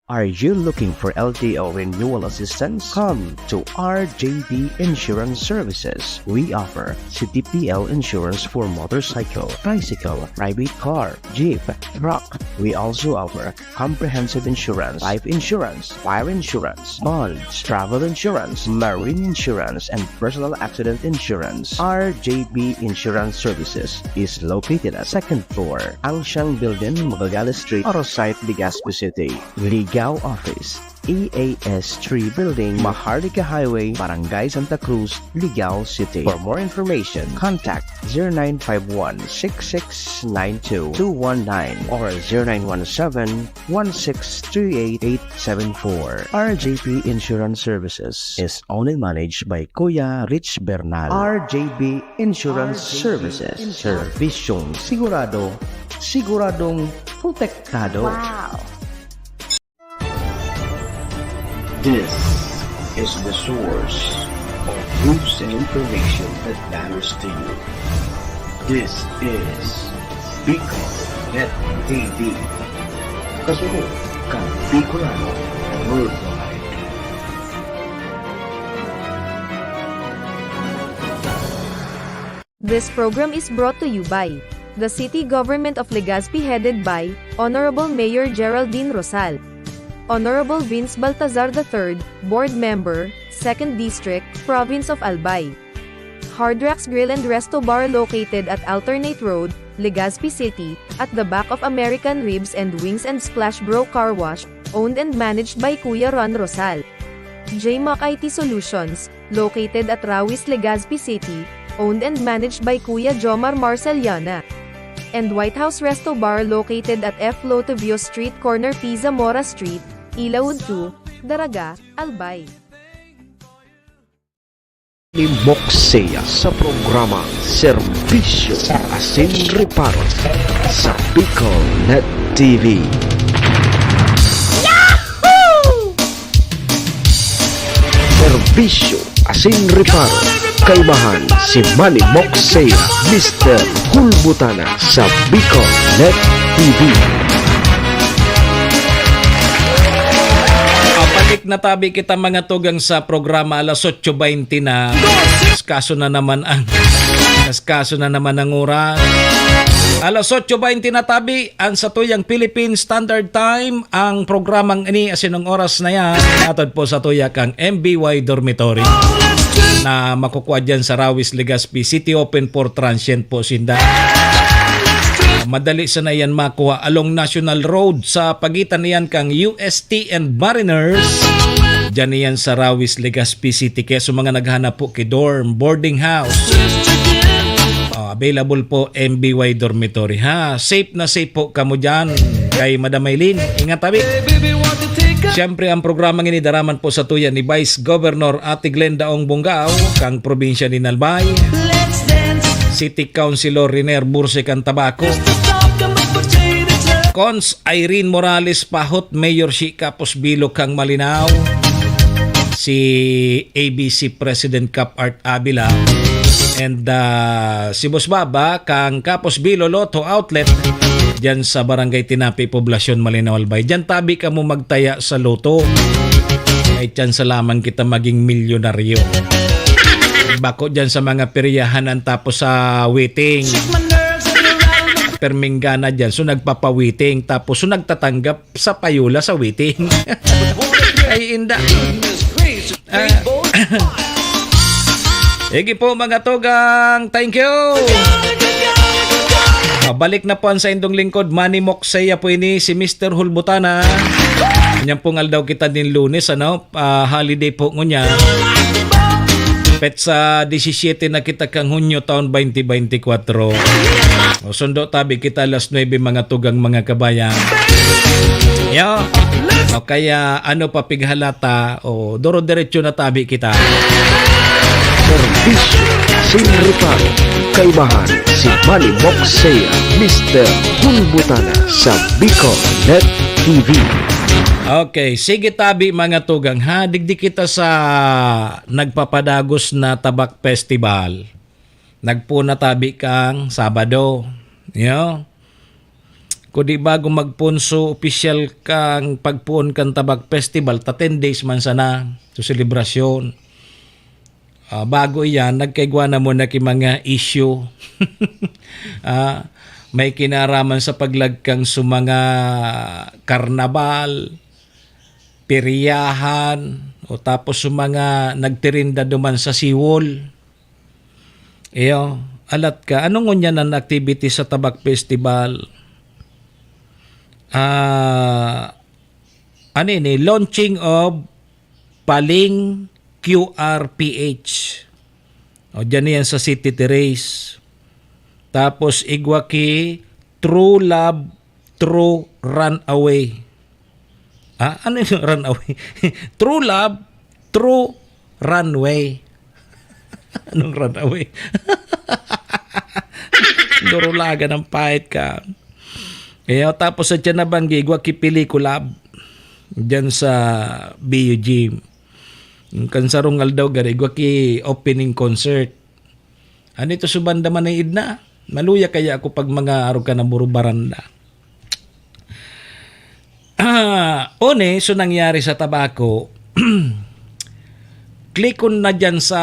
Are you looking for LTO renewal assistance? Come to RJB Insurance Services. We offer CTPL insurance for motorcycle, tricycle, private car, jeep, truck. We also offer comprehensive insurance, life insurance, fire insurance, bonds, travel insurance, marine insurance, and personal accident insurance. RJB Insurance Services is located at 2nd floor, Angshang Building, Magallanes Street, Orosite, Legazpi City. Ligao Office, EAS 3 Building, Maharlika Highway, Barangay Santa Cruz, Ligao City. For more information, contact 0951-6692-219 or 0917-1638874. RJB Insurance Services is owned and managed by Kuya Rich Bernal. RJB Insurance Services. Servisyong sigurado, siguradong protektado. Wow. This is the source of news and information that matters to you. This is Bicol Net TV. Kasunod kang Bicolano Worldwide. This program is brought to you by the City Government of Legazpi headed by Honorable Mayor Geraldine Rosal, Honorable Vince Baltazar III, Board Member, 2nd District, Province of Albay. Hard Rocks Grill and Resto Bar located at Alternate Road, Legazpi City, at the back of American Ribs and Wings and Splash Bro Car Wash, owned and managed by Kuya Ron Rosal. JMac IT Solutions, located at Rawis, Legazpi City, owned and managed by Kuya Jomar Marceliana. And White House Resto Bar located at F. Lotavio Street Corner Pisa Mora Street, Ilaud 2, Daraga, Albay. Ni Moksea sa programa Serbisyo Asin Reparo sa Bicol Net TV. Yahoo! Serbisyo Asin Reparo. Kaibahan si Manny Moksea, Mr. Hulbutana sa Bicol Net TV. Balik na tabi kita mga tugang sa programa alas 8:20 na. Kaso na naman ang oras. Alas 8:20 na tabi ang satuyang Philippine Standard Time ang programang ini asinong oras na yan. Atod po sa tuya kang MBY Dormitory na makukuha dyan sa Rawis, Legazpi City, open for transient po sinda. Madali sana yan makuha along National Road sa pagitan niyan kang UST and Mariners. Diyan niyan sa Rawis, Legazpi City. Kaya sa mga naghanap po kay dorm, boarding house, available po MBY Dormitory ha. Safe na safe po kamo dyan kay Madam Maylin. Ingat tabi. Siyempre ang programang ini daraman po sa tuyan ni Vice Governor Ate Glenda Ong Bongao kang probinsya ni Albay, City Councilor Riner Burse Cantabaco, Cons Irene Morales Pahot, Mayor Shika Posbilo kang Malinaw, si ABC President Cap Art Abila, and si Boss Baba kang Kapos Bilo Lotto Outlet dyan sa Barangay Tinapi, Poblasyon Malinaw Albay. Dyan tabi ka mo magtaya sa loto. Ay dyan sa lamang kita maging milyonaryo. Bako dyan sa mga peryahan tapos sa waiting. Perminggana dyan. So nagpapawiting. Tapos so nagtatanggap sa payula sa waiting. Ay inda. Igi po mga tugang. Thank you. Balik na po sa indong lingkod. Manny Moksea po ini si Mr. Hulbutana. Kanyang pungal daw kita din Lunes. Holiday po ngunya. Pet sa 17 na kita kang Hunyo taon 2024. Sundo tabi kita alas 9 mga tugang mga kabayan. Yo. O kaya ano pa pighalata o doro-diretso na tabi kita. Serbisyo sin reparo. Kaibahan si Manny Moxea, Mr. Hulbutana sa Bicol Net TV. Okay, sige tabi mga tugang ha. Digdi kita sa nagpapadagos na Tabak Festival. Nagpuna tabi kang Sabado. Kung di bago magpunso, official kang pagpuon kang Tabak Festival, 10 days man sana sa selebrasyon. Bago iyan, nagkaigwa na mo na ki mga issue. May kinaraman sa paglagkang sa mga karnabal, periyahan, o tapos sa mga nagtirinda duman sa siwol. Alat ka, anong ngunya ng activity sa Tabak Festival? Launching of Paling QRPH. O dyan yan sa City Terrace. Tapos igwaki True Love, True Runaway. Ano yung runaway? True Love, True Runway. Anong runaway? Durulaga ng pahit ka. Tapos sa dyan nabanggi, igwaki Pelikulab. Dyan sa BUG. Kansarong aldaw gari, igwaki opening concert. Ano ito subanda man ay idna? Maluya kaya ako pag mga araw ka na buro baranda. So nangyari sa tabako, klikon na dyan sa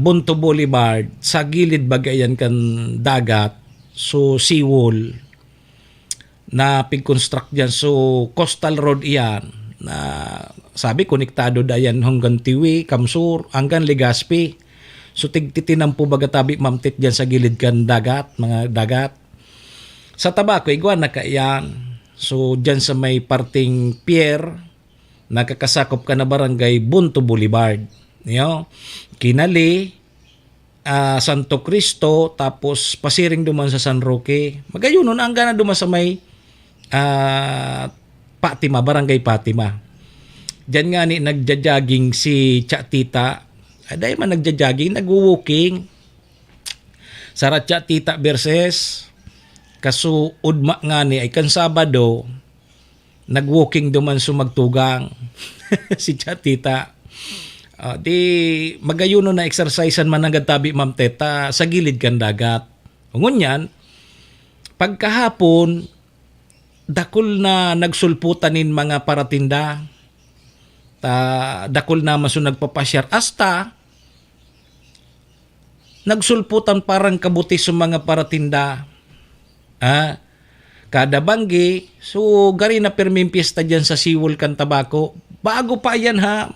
Bunto Boulevard, sa gilid bagayan kan dagat, so seawall, na pig-construct dyan. So coastal road iyan, na sabi konektado dayan hanggang Tiwi, Kamsur, hanggang Legazpi. So tigtitinan po bagatabi mamtit dyan sa gilid kan dagat, mga dagat. Sa tabako, igwan na kaiyan. So dyan sa may parting pier, nakakasakop ka na barangay Bunto Boulevard. Kinali, Santo Cristo, tapos pasiring duman sa San Roque. Magayunon, ang gana duman sa may Patima, barangay Patima. Diyan nga ni nagja-jogging si Chatita. Dahil man nagja-jogging, nag-walking. Sa Chatita versus kaso udma nga ni ay kan Sabado, nag-walking duman sumagtugang si Chatita. Di magayuno na exercisean man ang tabi Ma'am Teta sa gilid kan dagat. Ngunyan, pagkahapon, dakol na nagsulputanin mga paratinda. Dakol na maso nagpapasyar. Hasta, nagsulputan parang kabuti sa mga paratinda. Kada banggi, so gari na perming piyesta dyan sa Siwol kan Tabako. Bago pa yan ha,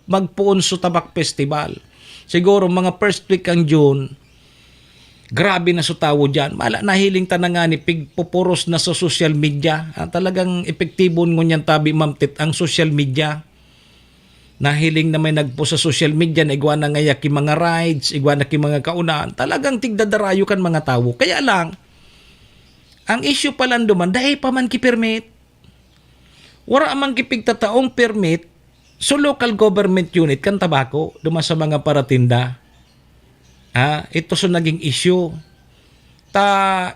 magpuon sa Tabak Festival. Siguro mga first week ang June, grabe na sutawo dyan. Mala, nahiling tananga ni pigpupuros na sa social media. Talagang epektibon ngunyan tabi mamtit ang social media. Nahiling na may nagpo sa social media na igwa na ngayak ki mga rides, igwa na ki mga kaunaan. Talagang tigdadarayo kan mga tao. Kaya lang, ang issue pala duman, dahil pa man ki permit. Wala man ki pigtataong permit so local government unit kan Tabako duman sa mga paratinda. Ito so naging issue.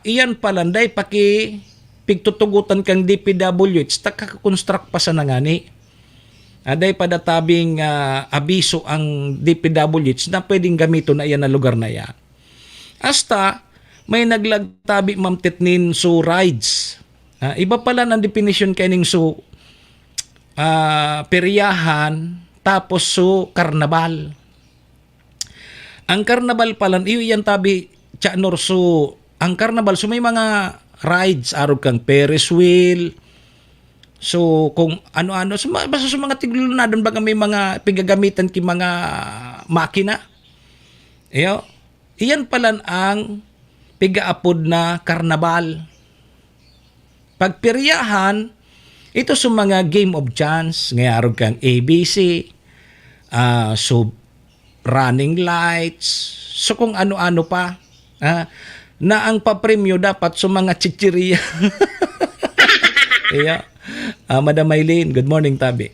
Iyan pala, dahil paki pigtutugutan kang DPWH, kakakonstruct pa sa nangani. Dahil padatabing abiso ang DPWH na pwedeng gamito na iyan na lugar na yan. Hasta, may naglagtabi mamtitnin so rides. Iba pala ng definition kaning so peryahan tapos so karnabal. Ang karnabal pala, iyan tabi Chanor, so ang karnabal, so may mga rides, araw kang Ferris wheel, so kung ano-ano, so, basta sa mga tiglunadon baga may mga pigagamitan ki mga makina. Iyan pala ang pigaapod na karnabal. Pagpiryahan, ito sa mga game of chance, ngayarog kang ABC, so running lights, so kung ano-ano pa, na ang papremyo dapat sa mga chichiriya. Madam Maylene, good morning tabi.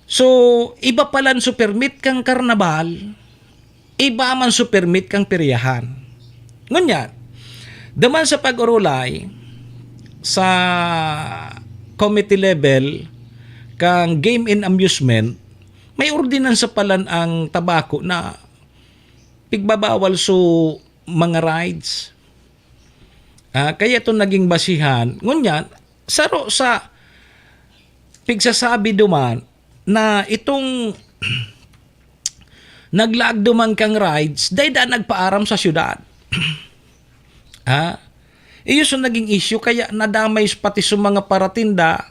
So, iba palan so permit kang karnabal, iba man so permit kang peryahan. Ngunyan, daman sa pag-urulay sa committee level kang game and amusement, may ordinansa palan ang tabako na pigbabawal so mga rides. Kaya ito naging basihan. Ngunyan, saro sa pigsasabi duman na itong naglaag duman kang rides, dahil nagpaaram sa syudad. Iyo so naging issue, kaya nadamay pati sa mga paratinda,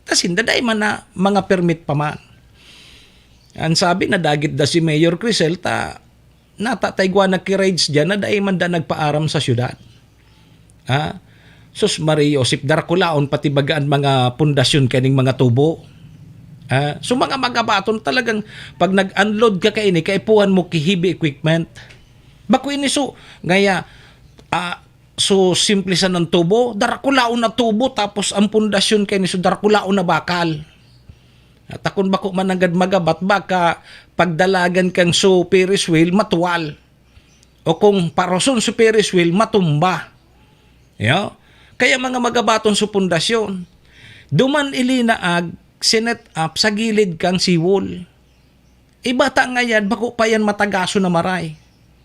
kasi daday man na mga permit pa man. Ang sabi na dagit da si Mayor Crisel, natatayguan na ki-rides dyan, na daay man da nagpaaram sa syudad. Sus Mario, sip Darkulaon, pati bagaan mga pundasyon kaning mga tubo. So mga magabaton talagang pag nag-unload ka kaini, kaipuhan mo kihibi equipment. Baku ini so, ngaya, so simple sa ng tubo, Darkulaon na tubo, tapos ang pundasyon kaini so Darkulaon na bakal. At akong bako mananggad magabat, baka pagdalagan kang so Ferris wheel, matuwal. O kung paroson so Ferris wheel, matumba. Kaya mga magabaton sa pundasyon, duman ilinaag, sinet up sa gilid kang seawall. Ibata ngayon, bako pa yan matagaso na maray.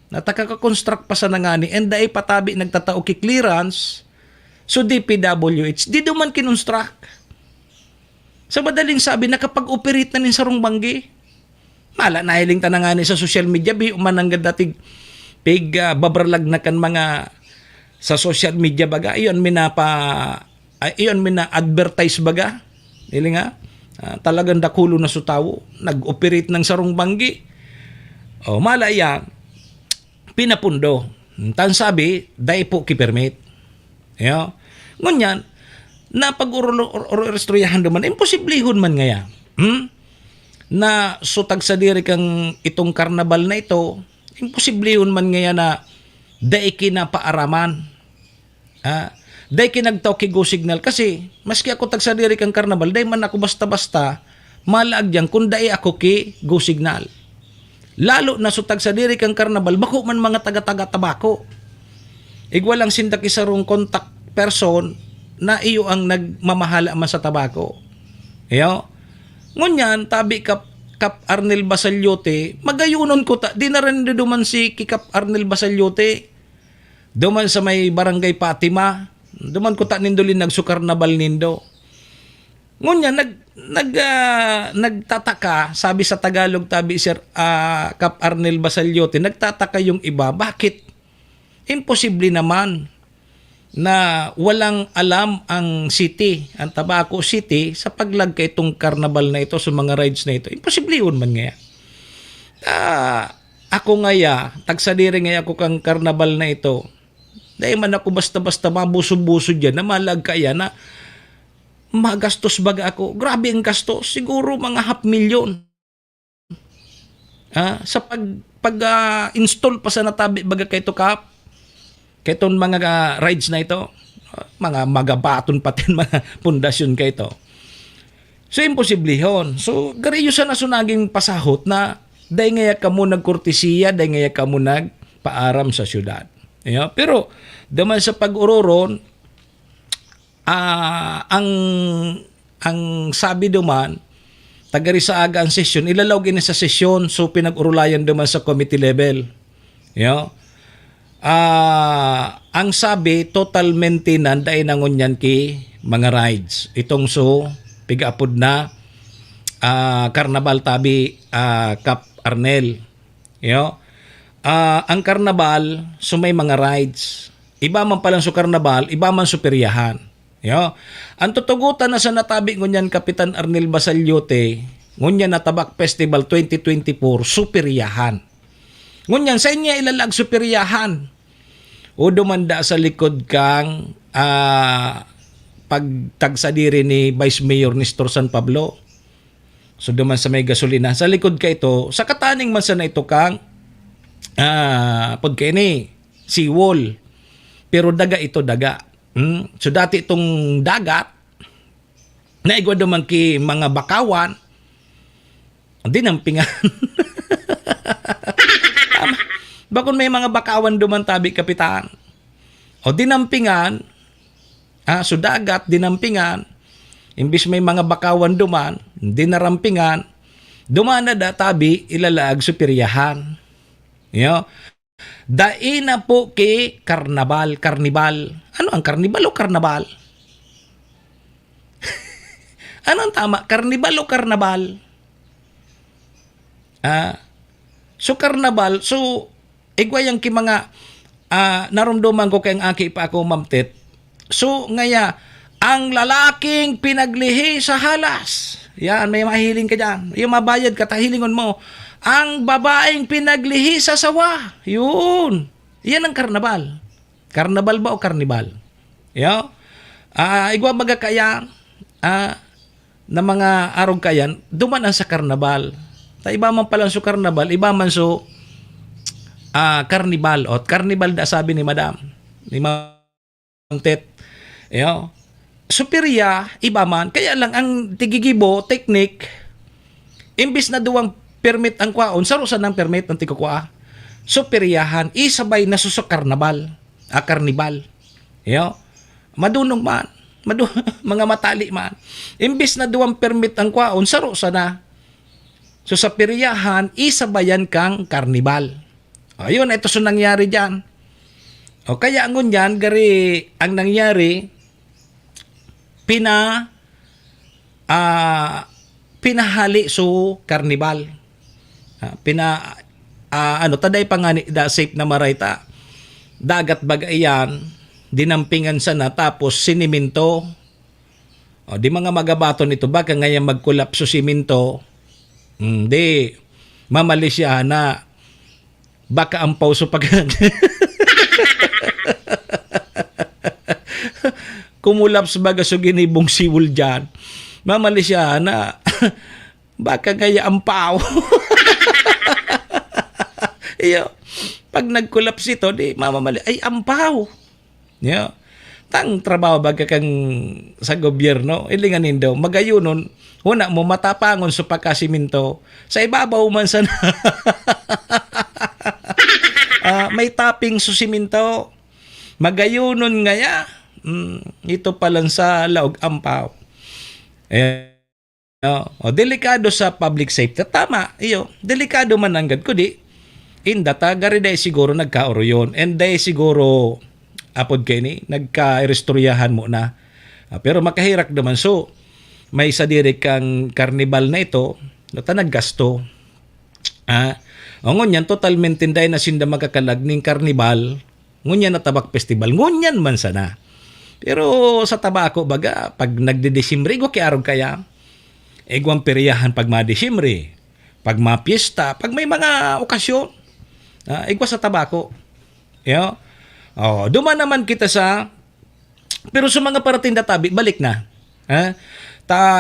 Natakaka-construct pa sa nangani, and daay patabi nagtatao ki clearance, so DPWH, di duman kinonstruct. Sa madaling sabi, nakapag-operate na nin sarong banggi. Mala, nahiling tanangani sa social media, bi umananggad dating babralag na kan mga sa social media baga, iyon mina-advertise baga. Dili nga, talagang dakulo na sutawo, nag-operate ng sarong banggi. Mala yan, pinapundo. Tan sabi, dai po ki-permit. Ngunyan, na pag-urustroyahan naman, imposiblihon man ngaya. Na sutag sa diri kang itong karnabal na ito, imposiblihon man ngaya na dai kinapaaraman. Dai kinagtaw ki go signal, kasi maski ako tag sa diri kang karnabal, dai man ako basta-basta malaag diyan kung dai ako ki go signal. Lalo na sutag sa diri kang karnabal, bako man mga taga-taga tabako. Igwalang sindak isarong contact person na iyo ang nagmamahala man sa tabako. Ngunyan, tabi Kap Arnel Basalyote, magayunon ko di na rin duman si Kap Arnel Basalyote, duman sa may barangay Fatima, duman ko nindolin nagsukarnabal nindo. Ngunyan, nagtataka, sabi sa Tagalog, tabi Sir Kap Arnel Basalyote, nagtataka yung iba, bakit imposible naman na walang alam ang city, ang Tabaco City, sa paglagkay itong karnabal na ito, sa mga rides na ito. Imposible yun man nga. Ako ngaya, tagsadiri ngaya ako kang karnabal na ito, dahil man ako basta-basta mabusog-busog dyan, na malag kaya na magastos baga ako. Grabe ang gastos, siguro mga 500,000. Sa pag-install pa sa natabi baga kay ito Kap, ketong mga rides na ito, mga magabaton pati mga pundasyon kay ito. So, imposible yun. So, gariyo sa nasunaging pasahot na dahi ngaya ka mo nagkortesiya, dahi ngaya ka mo nagpaaram sa syudad. Pero, daman sa pag-uroron, ang sabi duman, tagari sa aga ang sesyon, ilalawag ini sa sesyon, so pinag-urulayan duman sa committee level. Ang sabi, total maintenance dahil nangunyan ki mga rides. Itong so, pigapod na karnabal tabi Kap Arnel. Ang karnabal, so may mga rides. Iba man palang so karnabal, iba man so peryahan. Ang tutugutan na sa natabi ngunyan Kapitan Arnel Basalyote, ngunyan na Tabak Festival 2024, superyahan. Ngunyan, sa inyo ilalag superyahan. O dumanda sa likod kang pagtagsadiri ni Vice Mayor Nestor San Pablo. So duman sa may gasolina. Sa likod ka ito, sa kataning man sa na ito kang podkini, seawall. Pero daga ito daga. So dati itong dagat, Naigwa duman ki mga bakawan. Dinampingan. Bakon may mga bakawan duman tabi kapitan. O dinampingan, sudagat, dinampingan, imbis may mga bakawan duman, dinarampingan, dumana da tabi, ilalaag supiryahan. Daina po ki karnabal. Ano ang karnibal o karnabal? Ano ang tama? Karnibal o karnabal? So karnabal, so igwayang ki mga narumduman ko kayang aki pa ako mamtit. So ngaya, ang lalaking pinaglihi sa halas. Yan, may mahiling ka dyan. Yung mabayad ka, tahilingon mo. Ang babaeng pinaglihi sa sawa. Yun. Yan ang karnabal. Karnabal ba o karnibal? Igwa baga kaya, na mga arog kayan, dumanan sa karnabal. Ta iba man pala so karnabal, iba man so karnibal. O karnibal da sabi ni Madam, ni Mamtet. Superior, iba man. Kaya lang ang tigigibo, technique, imbis na duwang permit ang kwaon, sarusan ng permit ng tigukwa. Superiahan, isabay na susok karnabal. Karnibal. Madunong man. Mga matali man. Imbis na duwang permit ang kwaon, sarusan na. So sa peryahan, isabayan kang karnibal. Ayun, ito so nangyari dyan. O kaya ngunyan, gari ang nangyari, pinahali so karnibal. Taday pa nga da safe na marayta. Dagat bagayan, dinampingan sana tapos siniminto. O di mga magabaton ito baka ngayon magkulapso siminto. Di mamali siya na baka ang pauso pag kumulaps baga so ginibong siwol dyan. Mamali siya na baka gaya ang pao. Pag nagkulaps ito, di mamamali, ay ampaw. Tang trabaho baga kang sa gobyerno, ilinganin daw, magayunon, una mo matapangon sa pagkasiminto, sa ibabaw man sana. May tapping sa siminto, magayunon ngaya, ito palang sa laog ampaw. Delikado sa public safety. Tama, delikado man anggad ko di. Indata, gari day siguro nagkaoro yun. And day siguro, apod kayo ni, nagka-restoryahan mo na. Pero makahirak naman. So, may sadiri kang karnibal na ito, nata naggasto. Ngunyan, totalmente day na sinda magkakalagning karnibal, ngunyan na tabak festival, ngunyan man sana. Pero sa tabako, baga, pag nagde-Desimbre, arog kaya, egwang peryahan pag ma-Desimbre, pag ma-piesta, pag may mga okasyon, igwa sa tabako. Duman naman kita sa, pero sa mga parating tabi, balik na.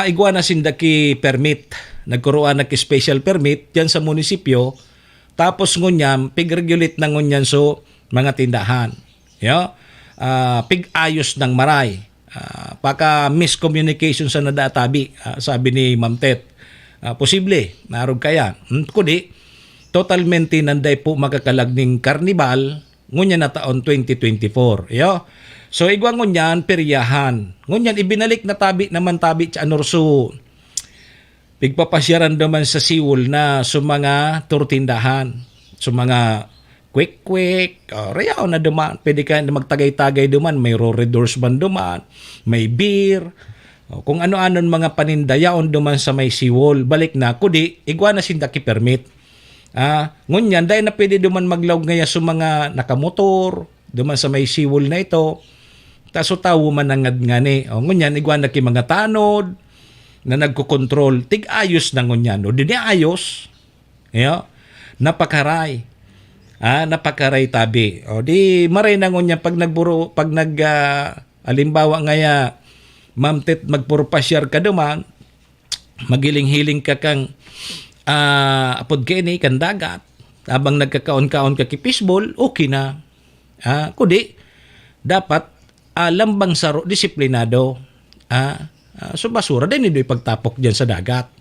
Igwa na sindaki permit, nagkuruan na ki special permit dyan sa munisipyo, tapos ngunyan, pig-regulate na ngunyan so mga tindahan. Pig-ayos ng maray. Paka miscommunication sa nadatabi, sabi ni Ma'am Tet. Posible, narog kaya. Kundi, totalmente nanday po magkakalagning karnibal ngunyan na taon 2024. So, igwang ngunyan, peryahan. Ngunyan, ibinalik na tabi naman tabi sa anorso. Pigpapasyaran naman sa siwol na sa mga turtindahan, sa mga quick, rayaw na duman. Pwede ka na magtagay-tagay duman. May roredors man duman. May beer. Kung ano-anon mga panindayaon duman sa may siwol. Balik na. Kudi, igwa na sindaki permit. Ngunyan, dahil na pwede duman maglawag ngaya sa mga nakamotor. Duman sa may siwol na ito. Taso tawo man nangad nga ni. Ngunyan, igwa na ki mga tanod na nagkukontrol. Tig-ayos na ngunyan. O di ayos. Napakaray. Napakaray tabi. O di maray na ngunyan pag nagburo, pag alimbawa ngaya Ma'am Tet magpurpasyar ka duman, magiling-hiling ka kang apod kini kan dagat, habang nagkakaon-kaon ka ki fishball, okay na. Kudi dapat lambang saro disiplinado. So basura din hindi pagtapok diyan sa dagat.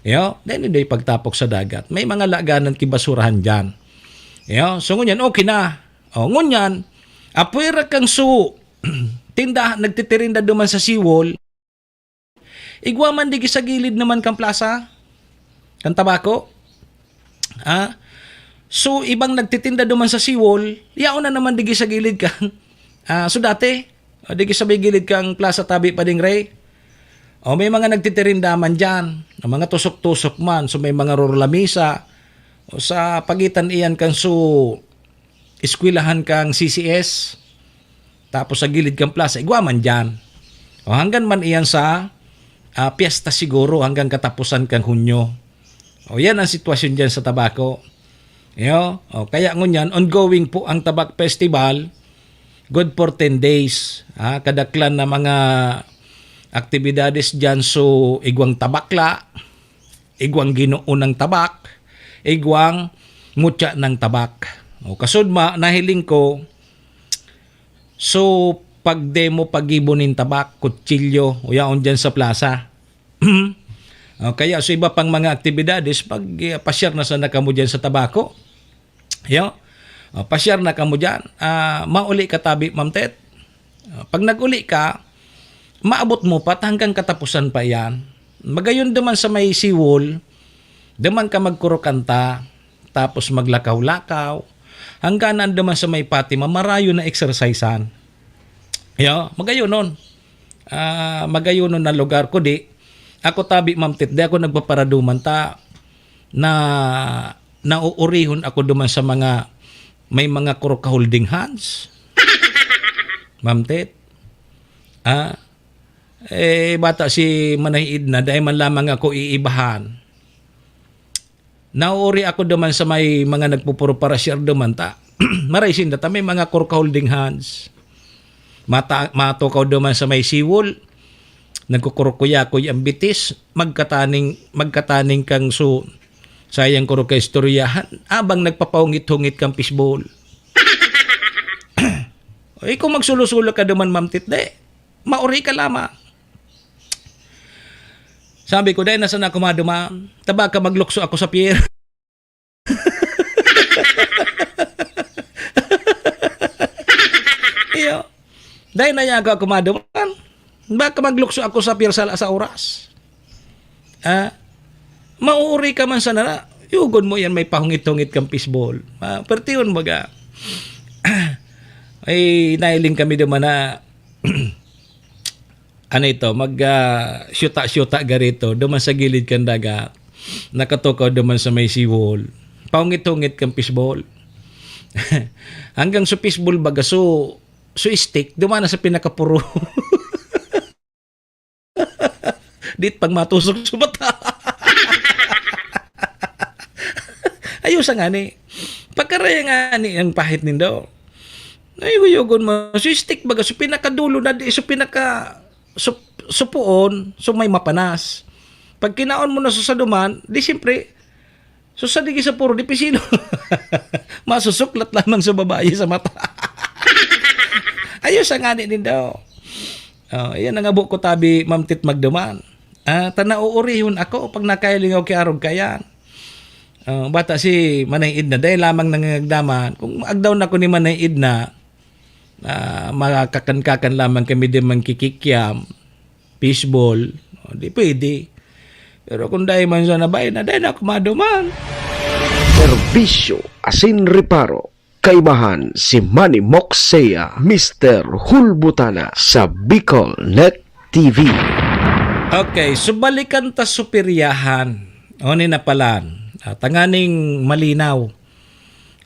Yo, din hindi pagtapok sa dagat. May mga laganan kibasurahan diyan. Yo, so ngunyan okay na. O ngunyan, apwera kang su tindahan nagtitirinda duman sa seawall. Igwa man di sa gilid naman kang plaza. Kan tabako. So ibang nagtitinda duman sa seawall, yaon na naman di sa gilid kang so dati, di sa may gilid kang plaza tabi pa ding Ray. O may mga nagtitirinda man dyan, mga tusok-tusok man, so may mga rolamisa, o sa pagitan iyan kang iskwilahan kang CCS, tapos sa gilid kang plaza, igwa man dyan. O hanggang man iyan sa piyesta siguro, hanggang katapusan kang Hunyo. O yan ang sitwasyon dyan sa tabako. Kaya ngunyan, ongoing po ang Tabak Festival, good for 10 days. Kadaklan na mga aktibidades dyan so igwang tabakla, igwang ginuon ng tabak, igwang mutya ng tabak. Kasudma, nahiling ko, so pag-demo pag-ibonin tabak, kutsilyo, o yaon dyan sa plaza. Kaya so iba pang mga aktibidades, pag pasyar na sana kamo dyan sa tabako, pasyar na kamo dyan, mauli ka tabi, Ma'am Tet. Pag nag-uli ka, maabot mo pa hanggang katapusan pa yan. Magayon naman sa may seawall, daman ka magkurokanta, tapos maglakaw-lakaw, hanggang naman sa may pati, mamarayo na exercisean. Magayon nun. Magayon nun na lugar ko di. Ako tabi, Ma'am Tit, di ako nagpaparaduman ta na nauurihon ako duman sa mga may mga kuroka holding hands. Ma'am Tit. Bata si Manayid na dahil man lamang ako iibahan. Nauuri ako duman sa may mga nagpupuro para share duman ta. Maraisin data may mga kuroka holding hands. Matukaw duman sa may seawall. Nagkukurukuya-kuy ang bitis, magkataning kang sayang kuruka istoryahan, abang nagpapaungit-hungit kang fishbowl. Kung magsulo-sulo ka duman, Ma'am Tit, mauri ka lamang. Sabi ko, dahil nasa na kumaduma, taba ka maglukso ako sa pier. Dahil na niya ako kumaduman, baka maglukso ako sa pier sa oras. Mauri ka man sana na, yugon mo yan, may pahungit-hungit kang fishbowl. Pertiyon mo ga. Ay, nailing kami duman na, syuta-syuta garito, duman sa gilid kang dagat, nakatukaw duman sa may seawall, pahungit-hungit kang fishbowl. Hanggang sa fishbowl baga, so stick, duman na sa pinakapuro. Dit pag matusok sa mata. Ayos nga ni. Pagkaraya nga ni ang pahit nindo. Ayugon mo. So stick baga, so pinakadulo na di, so pinaka supuon, so may mapanas. Pag kinaon mo na sa saduman, di siyempre, so sa digi sa puro, di pisino. Masusuklat lamang sa babae sa mata. Ayos nga ni nindo. Yan ang abo ko tabi, Ma'am Tit, magduman. Tanauurihon ako pag nakailingaw kay arog kayan. Bata si Manayid na dahil lamang nangagdaman. Kung agdaw na ko ni Manayid na makakakan-kakan lamang kami din mangkikikyam, fishball, di pwede. Pero kung dahil man sa nabay na dahil ako maduman. Serbisyo asin reparo. Kaibahan si Manny Moxea, Mr. Hulbutana sa Bicol Net TV. Okay, so balikan ta supiryahan. O ni napalan. Tanganing malinaw.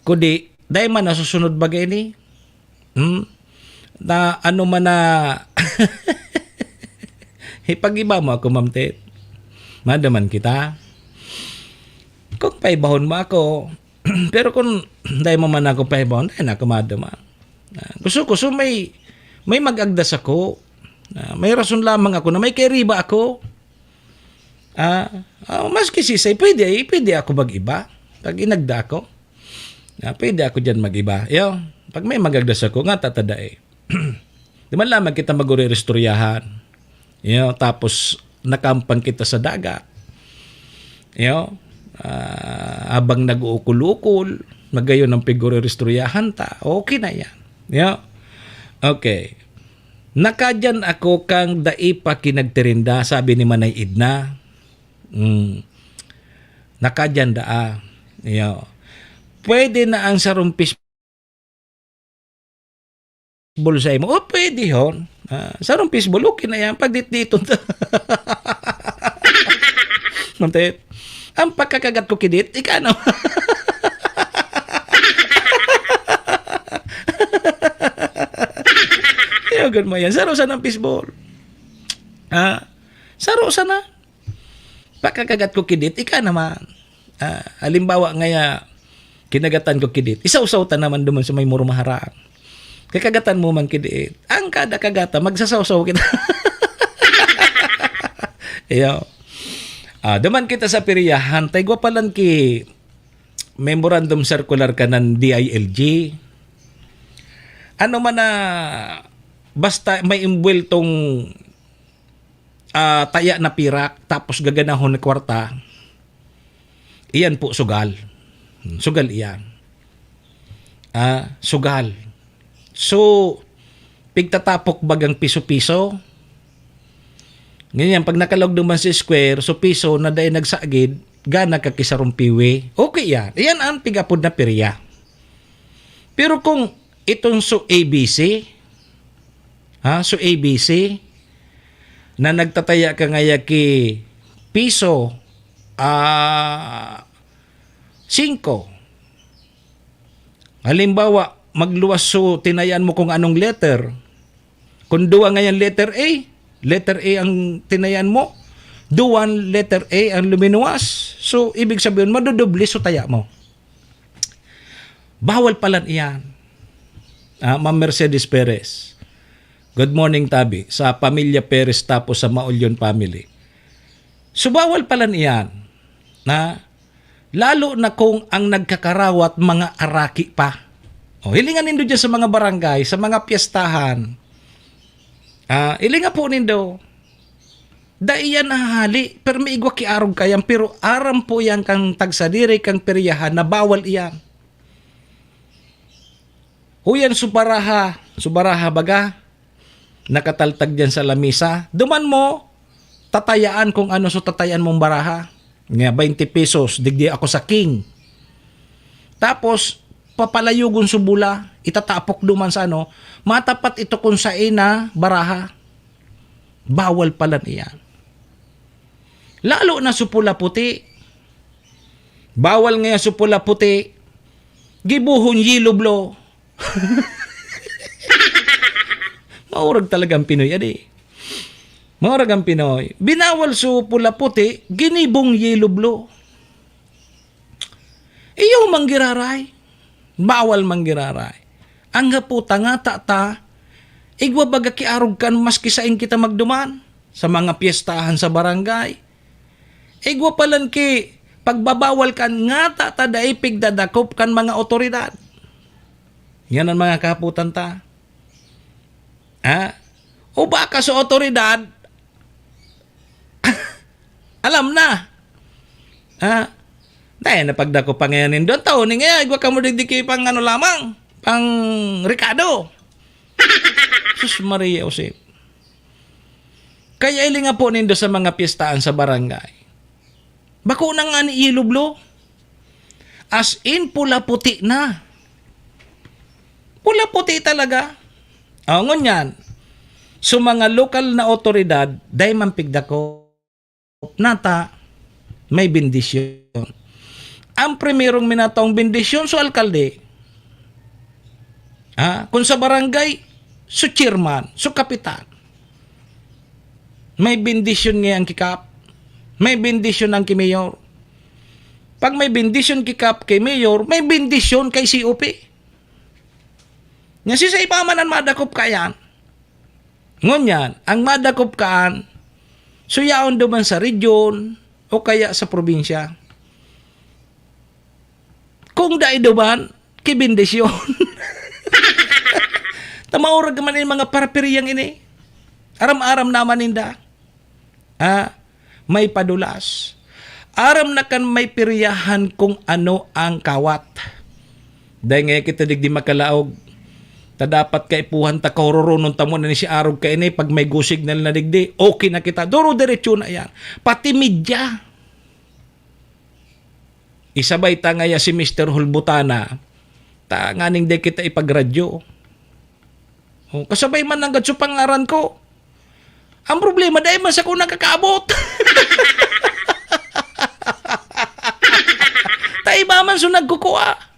Kundi, dahil man nasusunod bagay ni? Na ano man na ipag-iba mo ako, Ma'am Tit. Madaman kita. Kung paibahon mo ako, pero kung dahil mo man ako paibahon, dahil na ako madaman. Gusto ko, so may mag-agdas ako. May rason lamang ako na may keriba ako. Maski sisay, pwede ako mag-iba. Pag inagda ako, pwede ako dyan mag-iba. Pag may magagdas ako, nga tatada Di man lamang kita mag-urerestoryahan. Tapos nakampang kita sa dagat. Habang nag-uukul-ukul, magayon ng figure-istoryahan ta, okay na yan. Okay. Nakadyan ako kang daipa kinagtirinda, sabi ni Manay Idna. Nakadyan daa. Pwede na ang sarumpis bulsay mo. O, pwede hon. Sarumpis bul, okay na yan. Pagdit-dito. Ang pagkakagat ko kidit, ika na. Yogan mo yan. Saro sa ng fishball. Saro sa na. Pagkakagat ko kidit, ika naman. Halimbawa ngaya, kinagatan ko kidit. Isaw-saw ta naman duman sa may murumaharang. Kakagatan mo man kidit. Ang kada kagata, magsasaw-saw kita. Duman kita sa piriyahan. Taygwa palan ki memorandum circular ka ng DILG. Ano man na basta may imbueltong taya na pirak tapos gaganahon na kwarta, iyan po sugal. Sugal iyan. Sugal. So, pigtatapok bagang piso-piso. Ganyan, pag nakalog naman si square, so piso na dahil nagsagid, gana kakisarumpiwi. Okay yan. Iyan ang pigapod na pirya. Pero kung itong so ABC, so ABC, na nagtataya ka ngaya ki piso 5. Halimbawa, magluwas so tinayan mo kung anong letter. Kung duwa ngayon letter A ang tinayan mo, duwan letter A ang luminuwas. So, ibig sabihin, madudubli so taya mo. Bawal palan iyan. Ma'am Mercedes Perez. Good morning, Tabi. Sa pamilya Perez tapos sa Maulyon family. So, bawal palan iyan. Lalo na kung ang nagkakarawat mga araki pa. Hilingan nindo dyan sa mga barangay, sa mga piyestahan. Hilingan po nindo. Daiyan na hali, pero may igwa kiarog kayang, pero aram po yan kang tagsadiri, kang peryahan, na bawal iyan. Huyan subaraha baga, nakataltag dyan sa lamisa. Duman mo, tatayaan kung ano so tatayaan mong baraha. Nga 20 pesos, digdi ako sa king. Tapos, papalayugon subula, itatapok duman sa matapat ito kung sa ina, baraha. Bawal palan iyan. Lalo na supula puti. Bawal nga supula puti. Gibuhon yiloblo. Maurag talagang Pinoy, Maurag ang Pinoy. Binawal supula puti, ginibong yiloblo. Iyo manggiraray. Bawal manggiraray. Ang gaputa nga ta, igwa baga kiarog kan maski saing kita magduman sa mga piyestahan sa barangay. Igwa palan ki pagbabawal kan nga ta daipig dadakop kan mga otoridad. Yan ang mga kaputan ta. O baka sa otoridad, alam na. Dahil napagdako pa ngayon doon taon ni nga, igwa ka mo digdiki pang lamang, pang Ricardo. Sus Maria Jose. Kaya ilinga po nindo sa mga piyestaan sa barangay. Bako na nga ni ilublo. As in, pula-puti na. Pula-puti talaga. Ngunyan, so mga lokal na otoridad, dahil mampigdako, nata, may bendisyon. Ang primerong minatawang bendisyon so alkalde. Kung sa barangay, so chairman, so kapitan. May bendisyon nga ang kikap. May bendisyon ang kimayor. Pag may bendisyon kikap kay mayor, may bendisyon kay COP. Nga si sa ipamanan madakop ka yan. Ngunyan, ang madakop kaan, suyaon duman sa region o kaya sa probinsya. Kung dai duman, kibindisyon. Tamaurag man yung mga parperiyang ini. Aram-aram naman ninda. may padulas. Aram na kan may piryahan kung ano ang kawat. Dahil ngayon kita digdi makalaog. Ta dapat ka ipuhan ta kaururunon tamo na ni si Arog ka ini pag may go signal na digdi. Okay na kita. Duro diretso na yan. Pati media. Isabay ta ngaya si Mr. Hulbutana. Ta nganing de kita ipagradyo. Kasabay man ang gadso pangaran ko. Ang problema dahil man sa ko nakakaabot. Tayo ba man so nagkukuha?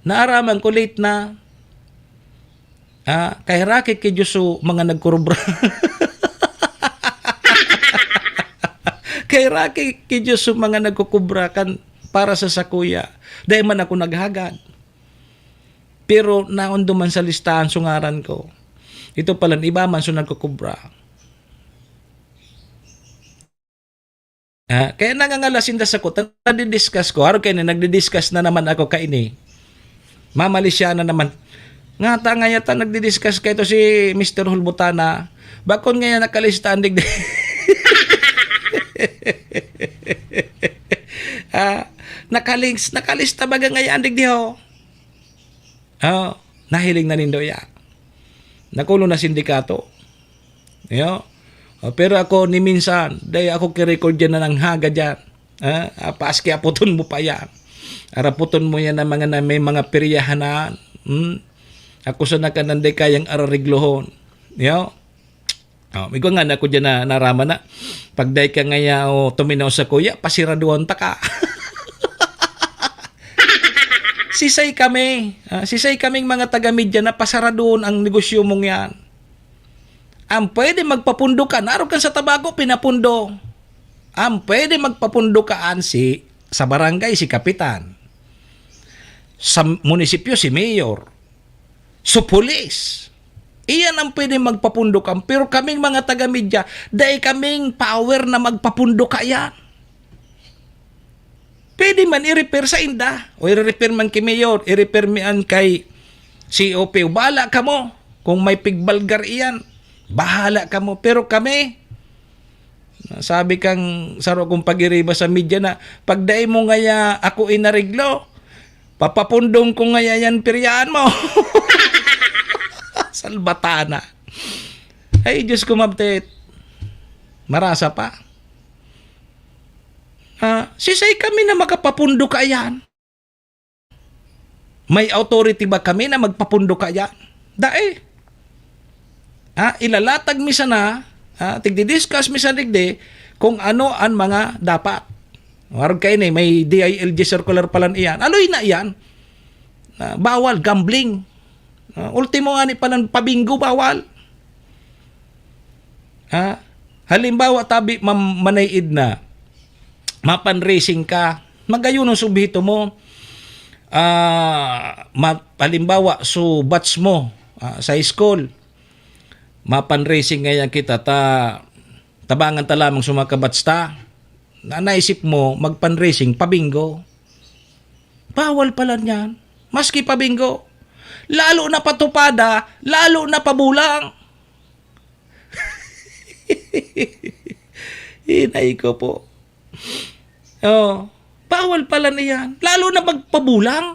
Naaraman ko late na kay Rocky kay Diyoso mga nagkurubra. Kay Rocky kay Diyoso mga nagkukubra kan para sa sakuya. Dahil man ako naghagad. Pero naon duman sa listahan sungaran ko. Ito pala iba man so nagkukubra. Kaya nangangalasin das ako, nagdi-discuss ko, haro kayo nagdi-discuss na naman ako kaini. Mamali siya na naman. Nga ta nga yata nagdi-discuss kayo to si Mr. Hulbutana. Bakon nga nakalista andig de. Nakalista baga nga andig di ho. Nahiling na nindo ya. Nakulo na sindikato. Yo. Pero ako ni minsan, dahil ako kirecord dyan na ng haga dyan. Paski aputon mo pa yan. Araputon mo yan na may mga peryahanan. Ako sa nakananday kayang arariglohon. Yo. May nga na ako dyan na narama na. Pagday ka ngaya tuminaw sa kuya, pasiraduan ta ka. Sisay kami. Sisay kaming mga taga-media na pasaraduon ang negosyo mong yan. Ang pwede magpapundo ka, naroon ka sa tabago, pinapundo. Ang pwede magpapundukaan sa barangay si kapitan. Sa munisipyo si mayor. Sa pulis. Iyan ang pwede magpapundukan. Pero kaming mga taga-media, dahil kaming power na magpapunduka yan. Pwede man i-repair sa inda. O i-repair man kay mayor. I-repair man kay COP. Bahala ka mo. Kung may pigbalgar iyan, bahala ka mo. Pero kami, sabi kang saro kong pag-iriba sa media na pagday mo ngaya ako inariglo, papapundong ko ngaya yan piryaan mo. Salbatana. Ay, Diyos ko mabtet. Marasa pa. Sisay kami na makapapundo ka yan. May authority ba kami na magpapundo ka yan? Dae. Ilalatag mi sana, tigdi-discuss mi sa digdi kung ano ang mga dapat. Warag kayo may DILG circular palan iyan. Aloy na iyan. Bawal, gambling. Ultimo nga ni palang pabinggo, bawal. Halimbawa, tabi manayid na, mapan-racing ka, magayon ang subhito mo. Halimbawa, so batch mo sa school, mapan-racing ngayon kita, tabangan ta lamang sumakabats ta, naisip mo, magpan-racing, pabinggo. Bawal pala niyan. Maski pabinggo. Lalo na patupada, lalo na pabulang. Hinay ko po. Bawal pala niyan. Lalo na magpabulang.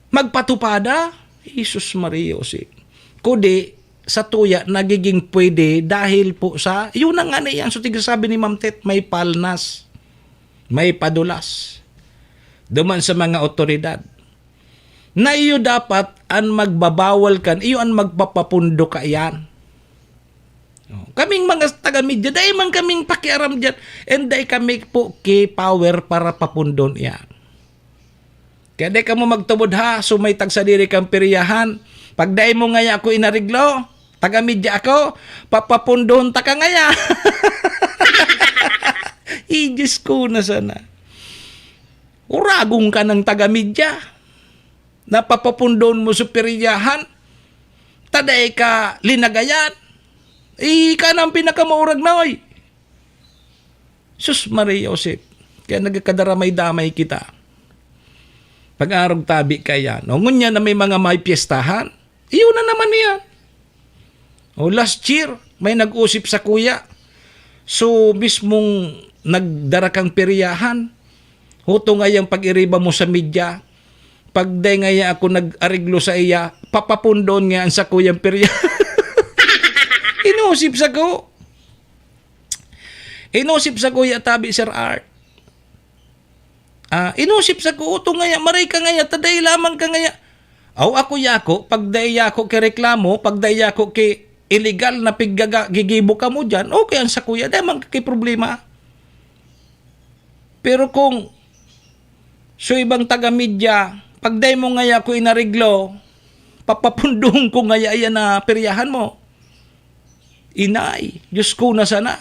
Magpatupada. Jesus Maria Jose. Kundi, sa tuya, nagiging pwede dahil po sa, yun ang ano yan. So, sabi ni Ma'am Tet, may palnas. May padulas. Duman sa mga otoridad. Na iyo dapat ang magbabawal kan, iyo ang magpapapundo ka yan. Kaming mga taga-media, dahil man kaming pakiaram dyan, and dahil kami po power para papundon yan. Kaya dahil ka mo magtubod ha, sumay tagsadiri kang periyahan, pag dahil mo ngaya ako inariglo, taga-media ako, papapundon ta ka ngaya. Diyos ko na sana. Uragong ka ng taga-media. Napapapundon mo sa periyahan. Taday ka linagayan. Ika na ang pinakamaurag na oy. Sus Maria Josep. Kaya nagkadaramay-damay kita. Pag-arog tabi ka yan. O ngunya na may mga may piyestahan. Iyon na naman yan. O last year, may nag-usip sa kuya. So mismong nagdara kang periyahan. Huto nga yung pag-iriba mo sa media. Pagday nga ako nag-ariglo sa iya, papapundon nga sa kuyang periyahan. Inusip sa ko. Inusip sa kuya tabi Sir Art. Inusip sa ko, uto nga maray ka nga taday lamang ka nga. Aw ako yako, pagday yako ke reklamo, pagday yako ke illegal na gigibo ka mo dyan, okay ang sa kuya, damang kay problema. Pero kung so ibang taga-media, pagday mo nga ako inariglo, papapundong ko nga yan na peryahan mo. Inay, Diyos ko na sana.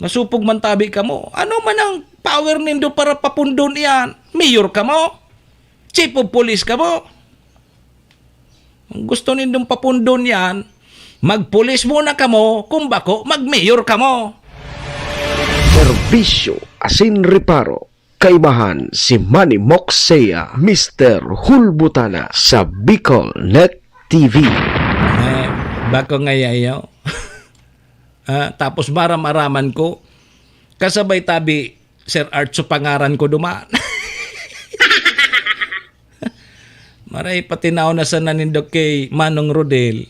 Nasupog man tabi ka mo. Ano man ang power nindo para papundon yan? Mayor ka mo? Chief of Police ka mo? Kung gusto nindong papundon yan, magpulis muna ka mo, kung bako, mag-mayor ka mo. Serbisyo asin reparo. Kaibahan si Manny Moxea, Mr. Hulbutana sa Bicol Net TV. Bako nga yayaw. Tapos maram-araman ko, kasabay tabi Sir Art so pangaran ko dumaan. Maray patinaw na sa nanindok kay Manong Rodel.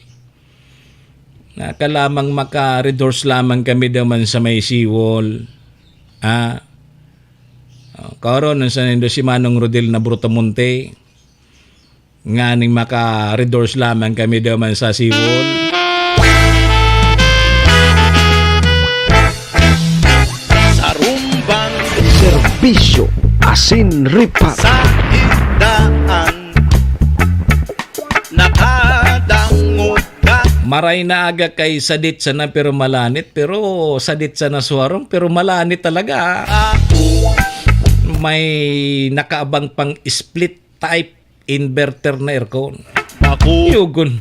Nakalamang maka-redors lamang kami daman sa may seawall. Karon sa nindo si Manong Rodel na Brutamonte. Nganing maka-redors lamang kami daman sa seawall. Serbisyo asin reparo. Sa indaan nakadangot ka. Maray na aga kay sadit sana pero malanit, pero sadit sana suwarong pero malanit talaga. May nakaabang pang split type inverter na aircon. Yugon.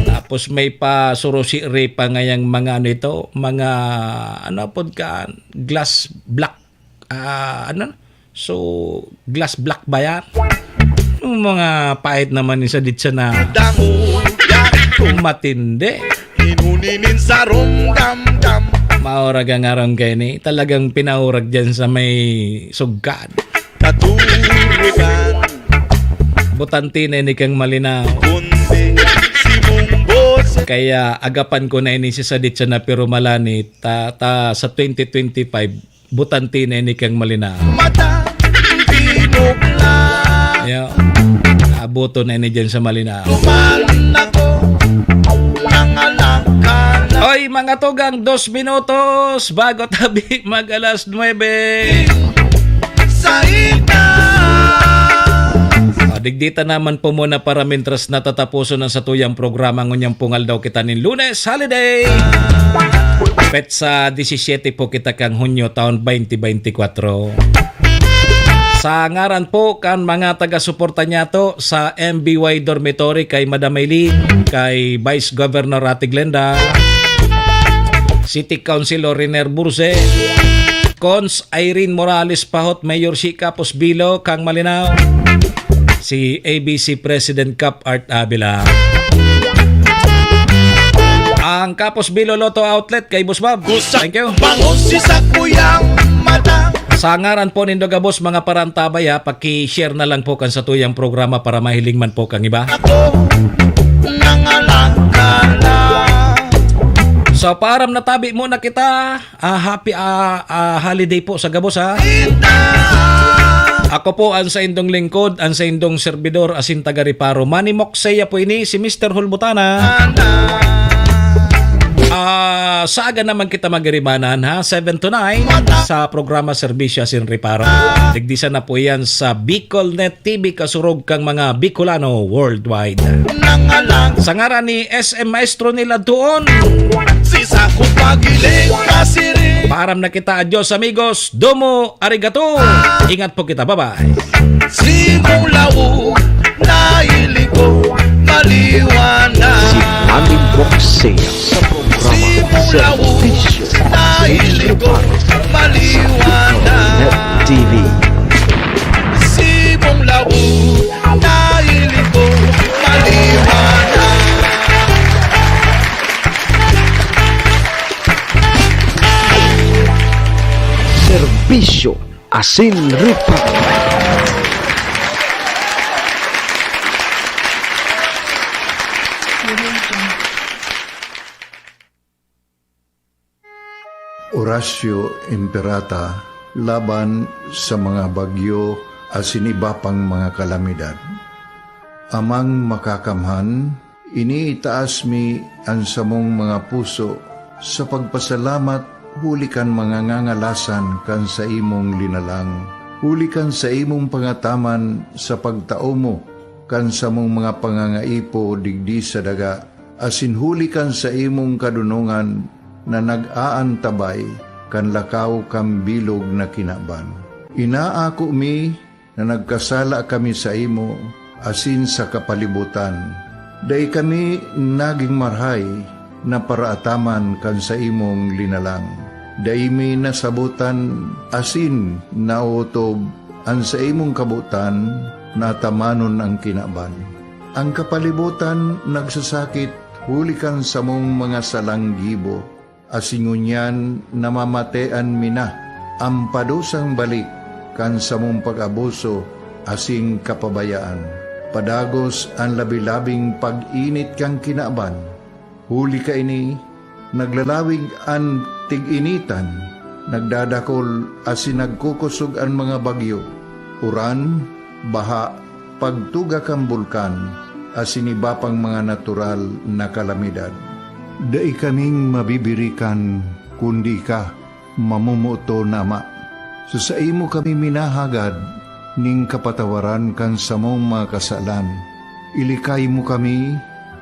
Tapos may pa surosiri pa ngayang mga ano ito, mga ano pod ka, glass black, so glass black ba yan? Yung mga pahit naman ni sadit siya na matindi. Inuninin sa dam-dam. Maurag ang arang kayo ni. Talagang pinaurag dyan sa may sugkad. Katurigan. Butanti na ini kang malinaw. Kundi si Bumbos. Kaya agapan ko na ini si sadit siya na pero malani. Ta sa 2025, butanti na ini kang malinaw. Mata pinugla. Yeah. Abuto na ini dyan sa malinaw. Kumalan ako. Nangalangkala. Oy, mga tugang, 2 minutos bago tabi mag alas 9. Sa ina. Digdita naman po muna para mintras natatapuso ng satuyang programa ngunyang pungal daw kita nin Lunes Holiday. Petsa 17 po kita kang Hunyo taon 2024. Sa ngaran po kan mga taga-suporta niya to sa MBY Dormitory kay Madam Eileen, kay Vice Governor Ate Glenda, City Councilor Riner Burse, Cons Irene Morales Pahot, Mayor Shika Posbilo, Kang Malinaw, si ABC President Cap Art Abila, ang Kapos Bilo Lotto Outlet kay Boss Bob. Thank you. Bangosi sa kuyang mata. Sa ngaran po nindo gabos mga parantabay ha, paki-share na lang po kan sa tuyang programa para mahiling man po kang iba. Ako nangalangkala. So param natabi muna kita. Happy holiday po sa gabos ha. Ako po ang sa indong lingkod, ang sa indong servidor, asin taga Riparo. Manny Moxeya po ini, si Mr. Hulbutana. Sa aga naman kita magirimanan ha, 7 to 9 sa programa Serbisyo Asin Riparo. Digdisa na po yan sa BicolNet TV, kasurog kang mga Bicolano worldwide. Sa ngaran ni SM Maestro nila doon, sisa ko pagiling kasiri. param na kita, adios amigos, domo arigato. Ingat po kita, bye-bye. Simong lawo na iliko maliwanag. Si Manny Moxeya sa programa Serbisyo na iliko maliwanag. Net TV. Simong lawo na iliko maliwanag. Serbisyo Asin Riparo. Horacio Imperata laban sa mga bagyo asin iba pang mga kalamidad. Amang makakamhan, iniitaas mi ang samong mga puso sa pagpasalamat, huli kan mga ngangalasan kan sa imong linalang. Huli kan sa imong pangataman sa pagtao mo, kan sa mong mga pangangaipo digdi sa daga, asin huli kan sa imong kadunungan na nag-aantabay kan lakaw kam bilog na kinaban. Inaako mi na nagkasala kami sa imo asin sa kapalibutan. Day kami naging marhay na paraataman kan sa imong linalang. Day mi nasabutan asin nautob ang sa imong kabutan na tamanon ang kinaban. Ang kapalibutan nagsasakit hulikan sa mong mga salanggibo. Asingunyan namamatean mina ang padusang balik kan sa mong pag-abuso asing kapabayaan. Padagos ang labi-labing pag-init kang kinaban. Huli ka ini, naglalawig ang tig-initan, nagdadakol asin nagkukusog ang mga bagyo. Uran, baha, pagtuga kang bulkan, asin iba pang mga natural na kalamidad. Dai kaming mabibirikan kundi ka mamumuto nama. So sa imo kami minahagad ning kapatawaran kan sa mong mga kasalan. Ilikay mo kami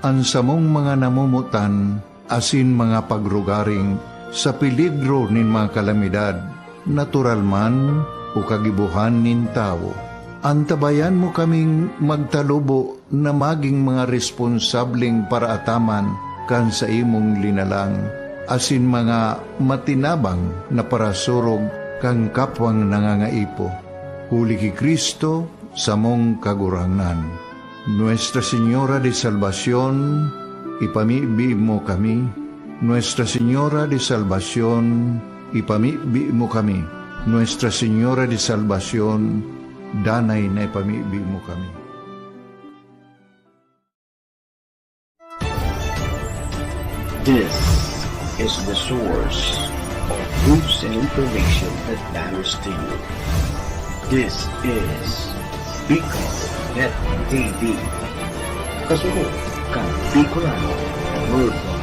ansamong mga namumutan, asin mga pagrugaring, sa peligro nin mga kalamidad, natural man o kagibuhan nin tao. Antabayan mo kaming magtalubo na maging mga responsabling paraataman kan sa imong linalang, asin mga matinabang na parasurog kang kapwang nangangaipo. Huli ki Kristo sa mong kagurangan. Nuestra Señora de Salvación, ipamibi mo kami. Nuestra Señora de Salvación, ipamibi mo kami. Nuestra Señora de Salvación, danay na ipamibi mo kami. This is the source of news and information that matters to you. This is Bicol Net TV. Kasunod kang Bicolano Worldwide.